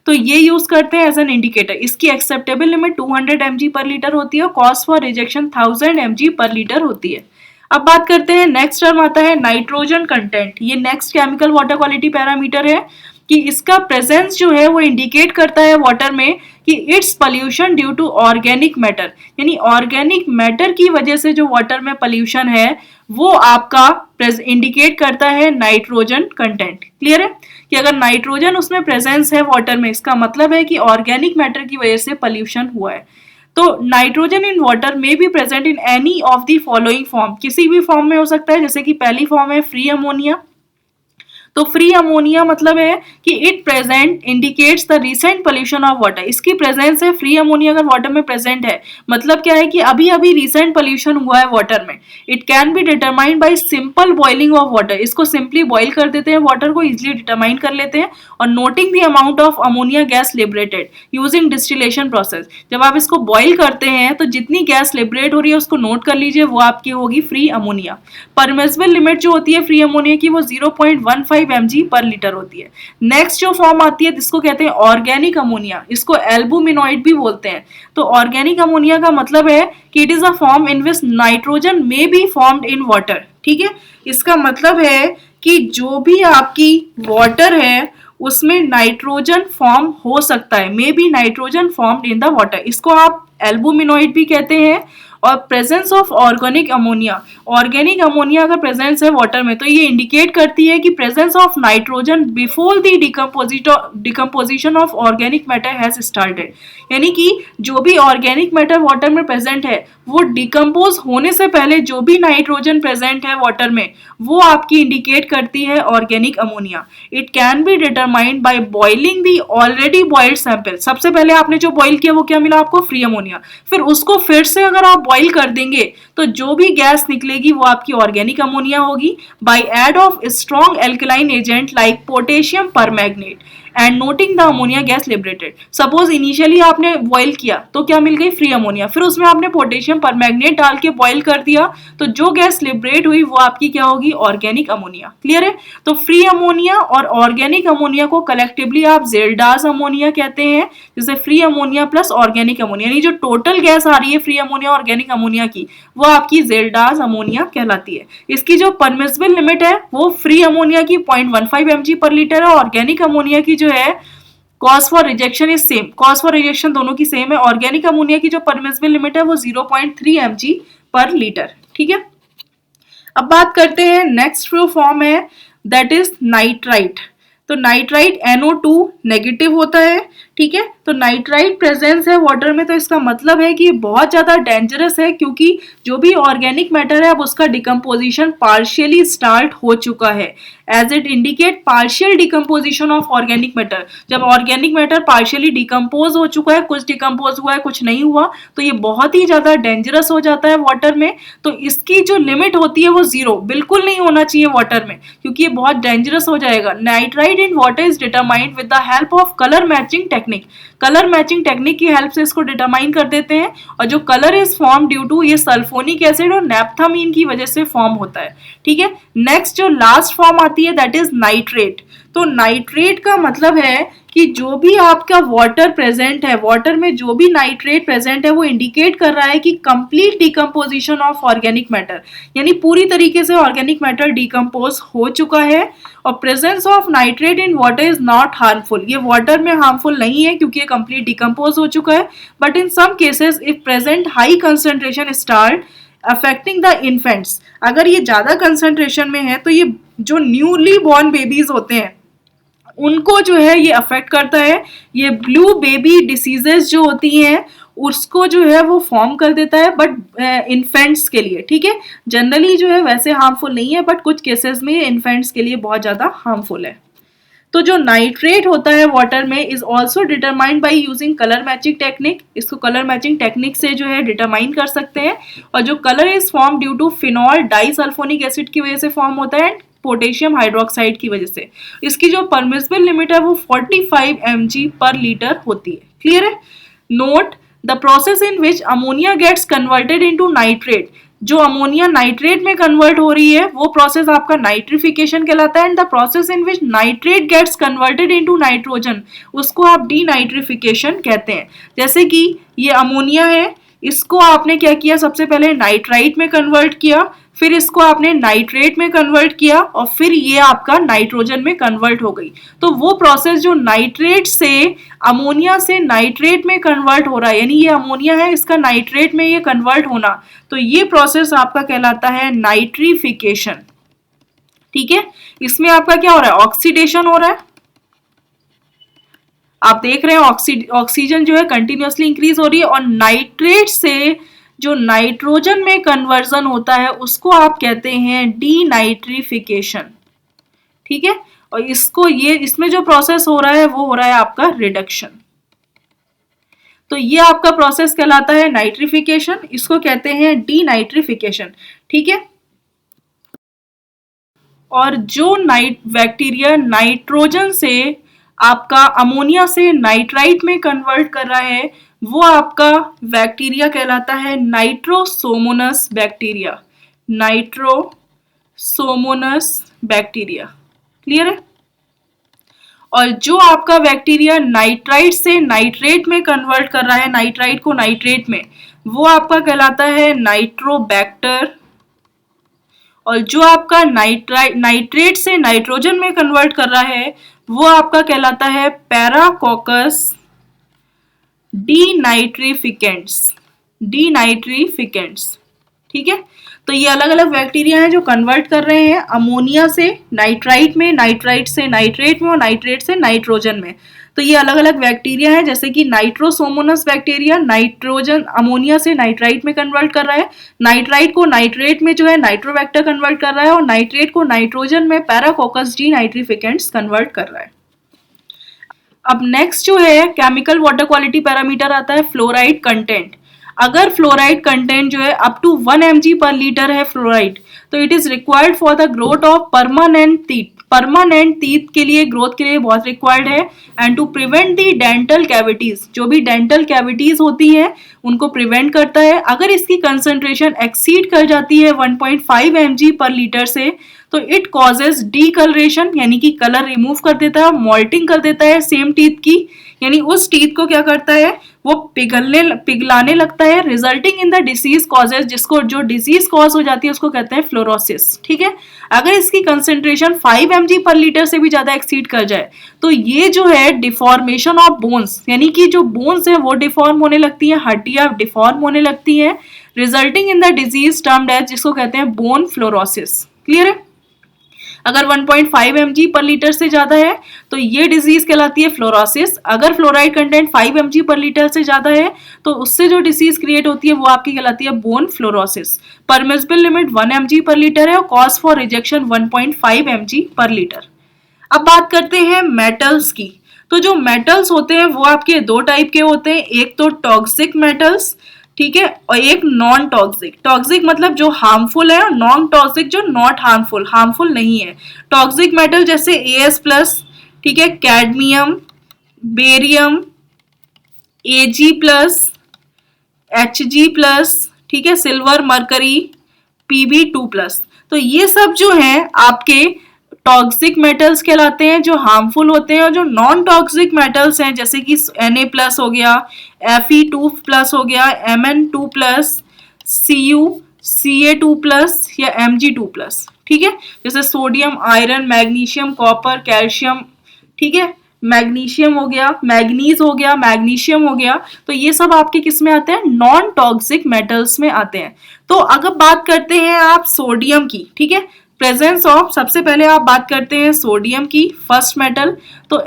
Speaker 1: तो ये यूज करते हैं एज एन इंडिकेटर। इसकी acceptable limit 200 mg per litre होती है, और cost for rejection 1000 mg per litre होती है। अब बात करते हैं, नेक्स्ट टर्म आता है नाइट्रोजन कंटेंट। ये next chemical water quality parameter है कि इसका प्रेजेंस जो है वो इंडिकेट करता है वाटर में कि its pollution due to organic matter, यानी ऑर्गेनिक मैटर की वजह से जो वाटर में पोल्यूशन है वो आपका इंडिकेट करता है नाइट्रोजन कंटेंट। क्लियर है कि अगर नाइट्रोजन उसमें प्रेजेंस है वाटर में, इसका मतलब है कि ऑर्गेनिक मैटर की वजह से पोल्यूशन हुआ है। तो नाइट्रोजन इन वाटर में B present in any of the following form, किसी भी फॉर्म में हो सकता है। जैसे कि पहली फॉर्म है फ्री अमोनिया, तो फ्री अमोनिया मतलब है कि it present indicates the recent pollution of water. इसकी प्रेजेंस है, फ्री अमोनिया अगर वाटर में प्रेजेंट है मतलब क्या है कि अभी अभी रिसेंट पोल्यूशन हुआ है वाटर में। It can be determined bye simple boiling of water, इसको सिंपली बॉइल कर देते हैं, वाटर को इजिली डिटरमाइन कर लेते हैं। और noting the amount of ammonia gas liberated using distillation process, जब आप इसको बॉइल करते हैं तो जितनी गैस लिबरेट हो रही है उसको नोट कर लीजिए, वो आपकी होगी फ्री अमोनिया। परमिसिबल लिमिट जो होती है फ्री अमोनिया की वो 0.15 mg पर लीटर होती है। नेक्स्ट जो फॉर्म आती है जिसको कहते हैं ऑर्गेनिक अमोनिया, इसको एल्बुमिनॉइड भी बोलते हैं। तो ऑर्गेनिक अमोनिया का मतलब है कि it is a form in which nitrogen may be formed in water. ठीक है, इसका मतलब है कि जो भी आपकी वाटर है उसमें नाइट्रोजन फॉर्म हो सकता है, may be nitrogen formed in the water, इसको आप एल्बुमिनॉइड भी कहते हैं। और presence of organic ammonia, organic ammonia अगर प्रेजेंस है वाटर में तो ये इंडिकेट करती है कि presence of nitrogen before the decomposition of organic matter has started, यानी कि जो भी ऑर्गेनिक मैटर वाटर में प्रेजेंट है वो डिकम्पोज होने से पहले जो भी नाइट्रोजन प्रेजेंट है वाटर में वो आपकी इंडिकेट करती है organic ammonia. It can be determined by boiling the already boiled sample. सबसे पहले आपने जो बॉइल किया वो क्या मिला आपको? Free ammonia. फिर उसको फिर से अगर आप बॉइल कर देंगे तो जो भी गैस निकलेगी वो आपकी ऑर्गेनिक अमोनिया होगी by add of strong alkaline agent like potassium permanganate. And noting the ammonia gas liberated. Suppose initially आपने बॉयल किया तो क्या मिल गई, फ्री अमोनिया, फिर उसमें आपने पोटेशियम परमैंगनेट डाल के बॉयल कर दिया तो जो गैस लिबरेट हुई वो आपकी क्या होगी, ऑर्गेनिक अमोनिया। क्लियर है? तो फ्री अमोनिया और ऑर्गेनिक अमोनिया को कलेक्टिवली आप जेल्डास अमोनिया कहते हैं, जैसे free ammonia plus organic ammonia, यानी जो टोटल गैस आ रही है फ्री अमोनिया ऑर्गेनिक अमोनिया की वो आपकी जेल्डास अमोनिया कहलाती है। इसकी जो परमिसिबल लिमिट है वो फ्री अमोनिया की 0.15 mg पर लीटर है, ऑर्गेनिक अमोनिया की जो है cause for rejection is same, cause for rejection दोनों की सेम है। ऑर्गेनिक अमोनिया की जो परमिसिबल लिमिट है वो 0.3 mg पर लीटर। ठीक है, अब बात करते हैं नेक्स्ट जो फॉर्म है दैट इज नाइट्राइट। तो नाइट्राइट NO2 नेगेटिव होता है। ठीक है, तो नाइट्राइट प्रेजेंस है वाटर में, तो इसका मतलब है कि बहुत ज्यादा डेंजरस है क्योंकि जो भी ऑर्गेनिक मैटर है अब उसका डिकम्पोजिशन पार्शियली स्टार्ट हो चुका है, as it indicate partial decomposition of organic matter. जब ऑर्गेनिक मैटर पार्शियली डिकम्पोज हो चुका है, कुछ डिकम्पोज हुआ है कुछ नहीं हुआ, तो ये बहुत ही ज्यादा डेंजरस हो जाता है वाटर में। तो इसकी जो लिमिट होती है वो 0 बिल्कुल नहीं होना चाहिए वाटर में, क्योंकि ये बहुत डेंजरस हो जाएगा। Nitrite in water is determined with the help of colour matching technique. Colour matching technique की हेल्प से इसको डिटरमाइन कर देते हैं, और जो colour is form due to ये सल्फोनिक एसिड और नेप्थामीन की वजह से फॉर्म होता है। ठीक है, नेक्स्ट जो लास्ट फॉर्म आती है दैट इज नाइट्रेट। तो नाइट्रेट का मतलब है कि जो भी आपका वाटर प्रेजेंट है, वाटर में जो भी नाइट्रेट प्रेजेंट है वो इंडिकेट कर रहा है कि complete decomposition of organic matter, यानी पूरी तरीके से ऑर्गेनिक मैटर डिकम्पोज हो चुका है। और presence of nitrate in water is not harmful, ये वाटर में हार्मफुल नहीं है क्योंकि ये कंप्लीट डिकम्पोज हो चुका है। But in some cases if present high concentration start affecting the infants, अगर ये ज्यादा कंसंट्रेशन में है तो ये जो न्यूली बॉर्न बेबीज होते हैं उनको जो है ये अफेक्ट करता है। ये ब्लू बेबी डिसीजेस जो होती हैं उसको जो है वो फॉर्म कर देता है, बट इन्फेंट्स के लिए। ठीक है, जनरली जो है वैसे हार्मफुल नहीं है, बट कुछ केसेस में इन्फेंट्स के लिए बहुत ज्यादा हार्मफुल है। तो जो नाइट्रेट होता है वाटर में is also determined by using colour matching technique, इसको कलर मैचिंग टेक्निक से जो है डिटरमाइन कर सकते हैं। और जो colour is form due to phenol disulphonic acid की वजह से फॉर्म होता है, पोटेशियम हाइड्रोक्साइड की वजह से। इसकी जो परमिसिबल लिमिट है वो 45 mg पर लीटर होती है। क्लियर है? Note the process in which ammonia gets converted into nitrate, जो अमोनिया नाइट्रेट में कन्वर्ट हो रही है वो प्रोसेस आपका नाइट्रिफिकेशन कहलाता है। And the process in which nitrate gets converted into nitrogen उसको आप डीनाइट्रिफिकेशन कहते हैं। जैसे कि ये अमोनिया है, इसको आपने क्या किया, सबसे पहले नाइट्राइट में कन्वर्ट किया, फिर इसको आपने नाइट्रेट में कन्वर्ट किया, और फिर ये आपका नाइट्रोजन में कन्वर्ट हो गई। तो वो प्रोसेस जो नाइट्रेट से अमोनिया से नाइट्रेट में कन्वर्ट हो रहा है, यानी ये अमोनिया है इसका नाइट्रेट में ये कन्वर्ट होना, तो ये प्रोसेस आपका कहलाता है नाइट्रिफिकेशन। ठीक है, इसमें आपका क्या हो रहा है, ऑक्सीडेशन हो रहा है। आप देख रहे हैं ऑक्सीजन जो है कंटिन्यूअसली इंक्रीज हो रही है, और नाइट्रेट से जो नाइट्रोजन में कन्वर्जन होता है उसको आप कहते हैं डीनाइट्रिफिकेशन। ठीक है, और इसको ये इसमें जो प्रोसेस हो रहा है वो हो रहा है आपका रिडक्शन। तो ये आपका प्रोसेस कहलाता है नाइट्रिफिकेशन, इसको कहते हैं डीनाइट्रिफिकेशन। ठीक है, और जो बैक्टीरिया नाइट्रोजन से आपका अमोनिया से नाइट्राइट में कन्वर्ट कर रहा है वो आपका बैक्टीरिया कहलाता है Nitrosomonas bacteria. Nitrosomonas bacteria. Clear है? और जो आपका बैक्टीरिया नाइट्राइट से नाइट्रेट में कन्वर्ट कर रहा है, नाइट्राइट को नाइट्रेट में, वो आपका कहलाता है नाइट्रोबैक्टर। और जो आपका नाइट्रेट से नाइट्रोजन में कन्वर्ट कर रहा है वो आपका कहलाता है पैराकोकस डीनाइट्रिफिकेंट्स। ठीक है, तो ये अलग अलग बैक्टीरिया हैं जो कन्वर्ट कर रहे हैं अमोनिया से नाइट्राइट में, नाइट्राइट से नाइट्रेट में, और नाइट्रेट से नाइट्रोजन में। तो ये अलग अलग बैक्टीरिया है, जैसे कि नाइट्रोसोमोनस बैक्टीरिया नाइट्रोजन अमोनिया से नाइट्राइट में कन्वर्ट कर रहा है, नाइट्राइट को नाइट्रेट में जो है नाइट्रोबैक्टर कन्वर्ट कर रहा है, और नाइट्रेट को नाइट्रोजन में पैराकोकस डीनाइट्रिफिकेंट्स कन्वर्ट कर रहा है। अब नेक्स्ट जो है केमिकल वाटर क्वालिटी पैरामीटर आता है फ्लोराइड कंटेंट। अगर फ्लोराइड कंटेंट जो है up to 1 mg per litre है फ्लोराइड, तो it is required for the growth of permanent teeth, permanent teeth के लिए ग्रोथ के लिए बहुत रिक्वायर्ड है। And to prevent the dental cavities, जो भी डेंटल कैविटीज होती हैं उनको प्रिवेंट करता है। अगर इसकी कंसंट्रेशन एक्सीड कर जाती है 1.5 mg पर लीटर से, तो इट कॉजेज डीकलरेशन, यानी कि कलर रिमूव कर देता है, मॉल्टिंग कर देता है सेम टीथ की, यानी उस टीथ को क्या करता है, वो पिघलाने लगता है, resulting in the disease causes, जिसको जो डिजीज कॉज हो जाती है उसको कहते हैं फ्लोरोसिस। ठीक है, अगर इसकी कंसेंट्रेशन 5 mg पर लीटर से भी ज्यादा एक्सीड कर जाए तो ये जो है डिफॉर्मेशन ऑफ बोन्स, यानी कि जो बोन्स है वो डिफॉर्म होने लगती है, हड्डियां डिफॉर्म होने लगती हैं, resulting in the disease termed as, जिसको कहते हैं बोन फ्लोरोसिस। क्लियर है? अगर 1.5 mg पर लीटर से ज्यादा है तो ये डिजीज कहलाती है फ्लोरोसिस। अगर fluoride content 5 mg per litre से ज्यादा है तो उससे जो डिजीज क्रिएट होती है वो आपकी कहलाती है bone fluorosis. Permissible limit 1 mg per litre है और cause for rejection 1.5 mg per litre. अब बात करते हैं मेटल्स की। तो जो मेटल्स होते हैं वो आपके दो टाइप के होते हैं, एक तो टॉक्सिक मेटल्स, ठीक है, और एक नॉन टॉक्सिक। टॉक्सिक मतलब जो हार्मफुल है, नॉन टॉक्सिक जो नॉट हार्मफुल, हार्मफुल नहीं है। टॉक्सिक मेटल जैसे As+, ठीक है, कैडमियम, बेरियम, Ag+, Hg+, ठीक है, सिल्वर, मरकरी, Pb2+। तो ये सब जो हैं आपके टॉक्सिक मेटल्स कहलाते हैं, जो हार्मफुल होते हैं। और जो नॉन टॉक्सिक मेटल्स हैं जैसे कि Na+ हो गया, Fe2+ हो गया, Mn2+, Cu, Ca2+ या Mg2+, ठीक है, जैसे sodium, iron, magnesium, copper, calcium, ठीक है, मैग्नीशियम हो गया, मैग्नीज हो गया, मैग्नीशियम हो गया। तो ये सब आपके किस में आते हैं, नॉन टॉक्सिक मेटल्स में आते हैं। तो अगर बात करते हैं आप सोडियम की, ठीक है, प्रेजेंस ऑफ, सबसे पहले आप बात करते हैं सोडियम की, फर्स्ट मेटल। तो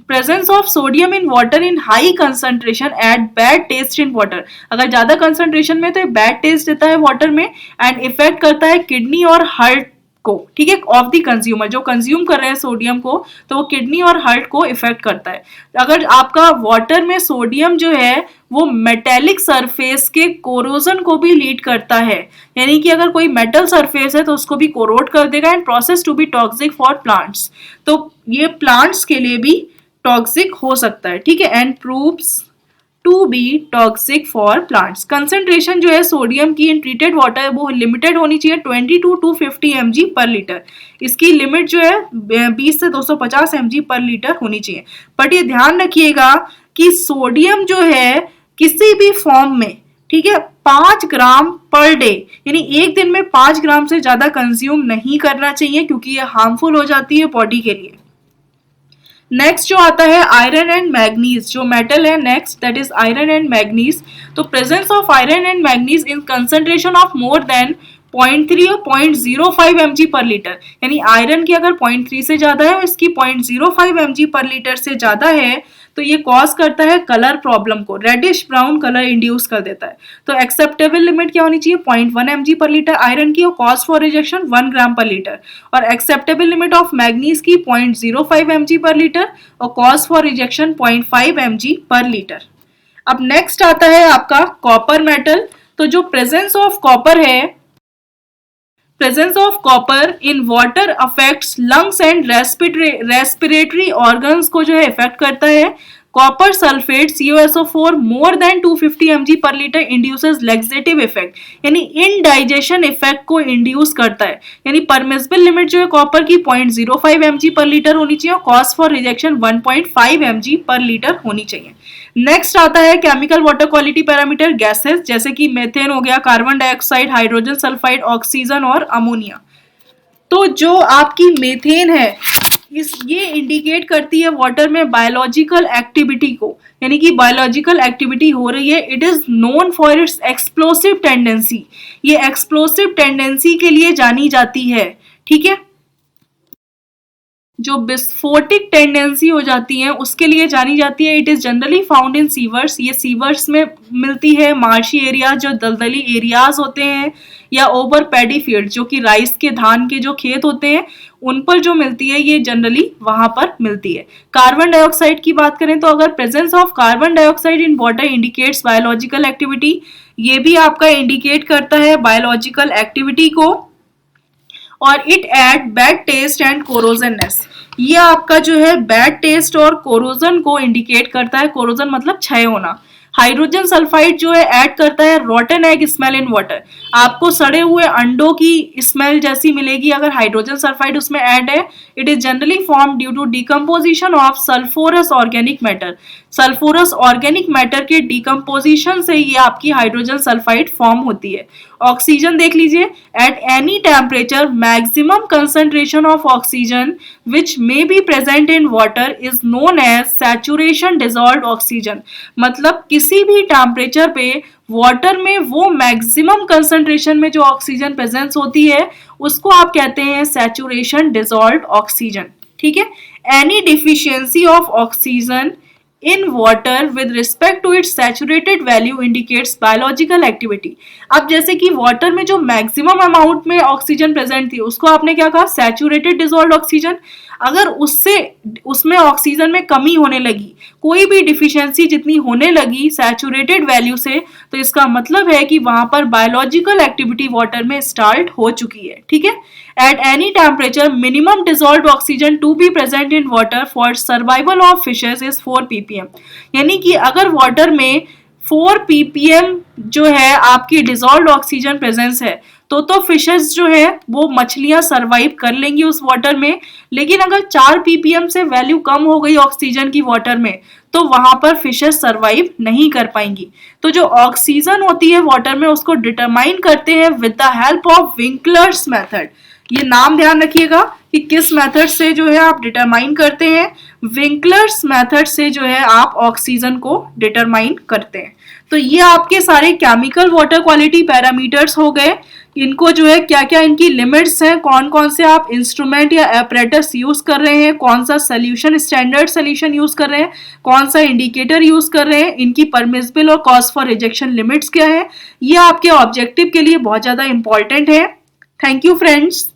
Speaker 1: presence of sodium in water in high concentration at bad taste in water, अगर ज्यादा कंसंट्रेशन में तो ये बैड टेस्ट देता है वाटर में, एंड इफेक्ट करता है किडनी और हार्ट को, ठीक है, ऑफ द कंज्यूमर, जो कंज्यूम कर रहे हैं सोडियम को, तो वो किडनी और हार्ट को इफेक्ट करता है। अगर आपका वाटर में सोडियम जो है वो मेटेलिक सरफेस के कोरोजन को भी लीड करता है, यानी कि अगर कोई मेटल सरफेस है तो उसको भी कोरोड कर देगा, and process to be toxic for plants, तो ये प्लांट्स के लिए भी टॉक्सिक हो सकता है, ठीक है, and proves to be toxic for plants. Concentration जो है सोडियम की इन ट्रीटेड वाटर वो लिमिटेड होनी चाहिए 20 to 250 mg पर लीटर। इसकी लिमिट जो है 20 से 250 mg पर लीटर होनी चाहिए। बट ये ध्यान रखिएगा कि सोडियम जो है किसी भी फॉर्म में, ठीक है, 5 ग्राम पर डे, यानी एक दिन में 5 ग्राम से ज्यादा कंज्यूम नहीं करना चाहिए, क्योंकि ये हार्मफुल हो जाती है बॉडी के लिए। नेक्स्ट जो आता है आयरन एंड मैग्नीज, जो मेटल है next, that is iron and manganese. तो presence of iron and manganese in concentration of more than 0.3 और 0.05 mg पर लीटर, यानी आयरन की अगर 0.3 से ज्यादा है और इसकी 0.05 mg पर लीटर से ज्यादा है तो ये कॉज करता है कलर प्रॉब्लम को, रेडिश ब्राउन कलर इंड्यूस कर देता है। तो एक्सेप्टेबल लिमिट क्या होनी चाहिए, 0.1 mg पर लीटर आयरन की, और कॉज फॉर रिजेक्शन 1 ग्राम पर लीटर। और एक्सेप्टेबल लिमिट ऑफ मैग्नीज की 0.05 mg पर लीटर और cause for rejection 0.5 mg per litre. अब नेक्स्ट आता है आपका कॉपर मेटल। तो जो प्रेजेंस ऑफ कॉपर है, presence of copper in water affects lungs and respiratory organs को जो है इफेक्ट करता है। Copper sulphate CuSO4 more than 250 mg per litre induces laxative effect, यानी इनडाइजेशन इफेक्ट को इंड्यूस करता है। यानी परमिसिबल लिमिट जो है कॉपर की 0.05 mg पर लीटर होनी चाहिए और cause for rejection 1.5 mg per litre होनी चाहिए। नेक्स्ट आता है chemical water quality parameter gases, जैसे कि मेथेन हो गया, carbon dioxide, hydrogen sulphide, oxygen और अमोनिया। तो जो आपकी मेथेन है ये इंडिकेट करती है वाटर में बायोलॉजिकल एक्टिविटी को, यानी कि बायोलॉजिकल एक्टिविटी हो रही है। It is known for its explosive tendency, ये एक्सप्लोसिव टेंडेंसी के लिए जानी जाती है, ठीक है, जो विस्फोटिक टेंडेंसी हो जाती है उसके लिए जानी जाती है। It is generally found in sewers, ये सीवर्स में मिलती है, मार्शी एरिया जो दलदली एरियाज होते हैं, या ओवर पैडी फील्ड जो कि राइस के धान के जो खेत होते हैं उन पर जो मिलती है, ये जनरली वहां पर मिलती है। कार्बन डाइऑक्साइड की बात करें तो अगर presence of carbon dioxide in water indicates biological activity, ये भी आपका इंडिकेट करता है बायोलॉजिकल एक्टिविटी को। और it add bad taste and corrosiveness. ये आपका जो है बैड टेस्ट और कोरोजन को इंडिकेट करता है। कोरोजन मतलब क्षय होना। हाइड्रोजन सल्फाइड जो है ऐड करता है rotten egg smell in water. आपको सड़े हुए अंडों की स्मेल जैसी मिलेगी अगर हाइड्रोजन सल्फाइड उसमें ऐड है। It is generally form due to decomposition of sulphurous organic matter. Sulphurous organic matter के डिकम्पोजिशन से ये आपकी हाइड्रोजन सल्फाइड फॉर्म होती है। ऑक्सीजन देख लीजिए, at any temperature maximum concentration of oxygen which may be present in water is known as saturation dissolved oxygen. मतलब किसी भी टेम्परेचर पे वाटर में वो मैक्सिमम कंसंट्रेशन में जो ऑक्सीजन प्रेजेंस होती है उसको आप कहते हैं सैचुरेशन डिसॉल्व्ड ऑक्सीजन। ठीक है। Any deficiency of oxygen in water with respect to its saturated value indicates biological activity। अब जैसे कि वाटर में जो मैक्सिमम अमाउंट में ऑक्सीजन प्रेजेंट थी उसको आपने क्या कहा, सैचुरेटेड डिसॉल्व्ड ऑक्सीजन। अगर उसमें ऑक्सीजन में कमी होने लगी, कोई भी डिफिशियंसी जितनी होने लगी सैचुरेटेड वैल्यू से, तो इसका मतलब है कि वहां पर बायोलॉजिकल एक्टिविटी वाटर में स्टार्ट हो चुकी है। ठीक है। At any temperature, minimum dissolved oxygen to be present in water for survival of fishes is 4 ppm। यानी कि अगर वाटर में 4 ppm जो है आपकी डिसॉल्व्ड ऑक्सीजन प्रेजेंस है तो फिशेस जो है वो मछलियां सरवाइव कर लेंगी उस वाटर में। लेकिन अगर 4 ppm से वैल्यू कम हो गई ऑक्सीजन की वाटर में तो वहां पर फिशेस सरवाइव नहीं कर पाएंगी। तो जो ऑक्सीजन होती है वाटर में उसको डिटरमाइन करते हैं with the help of Winkler's method. ये नाम ध्यान रखिएगा कि किस मेथड से जो है आप डिटरमाइन करते हैं। विंकलर्स मेथड से जो है आप ऑक्सीजन को डिटरमाइन करते हैं। तो ये आपके सारे केमिकल वाटर क्वालिटी पैरामीटर्स हो गए। इनको जो है क्या क्या इनकी लिमिट्स हैं, कौन कौन से आप इंस्ट्रूमेंट या एपरेटस यूज कर रहे हैं, कौन सा सोल्यूशन स्टैंडर्ड सोल्यूशन यूज कर रहे हैं, कौन सा इंडिकेटर यूज कर रहे हैं, इनकी परमिसिबल और कॉज फॉर रिजेक्शन लिमिट्स क्या है, ये आपके ऑब्जेक्टिव के लिए बहुत ज्यादा इंपॉर्टेंट है। Thank you friends.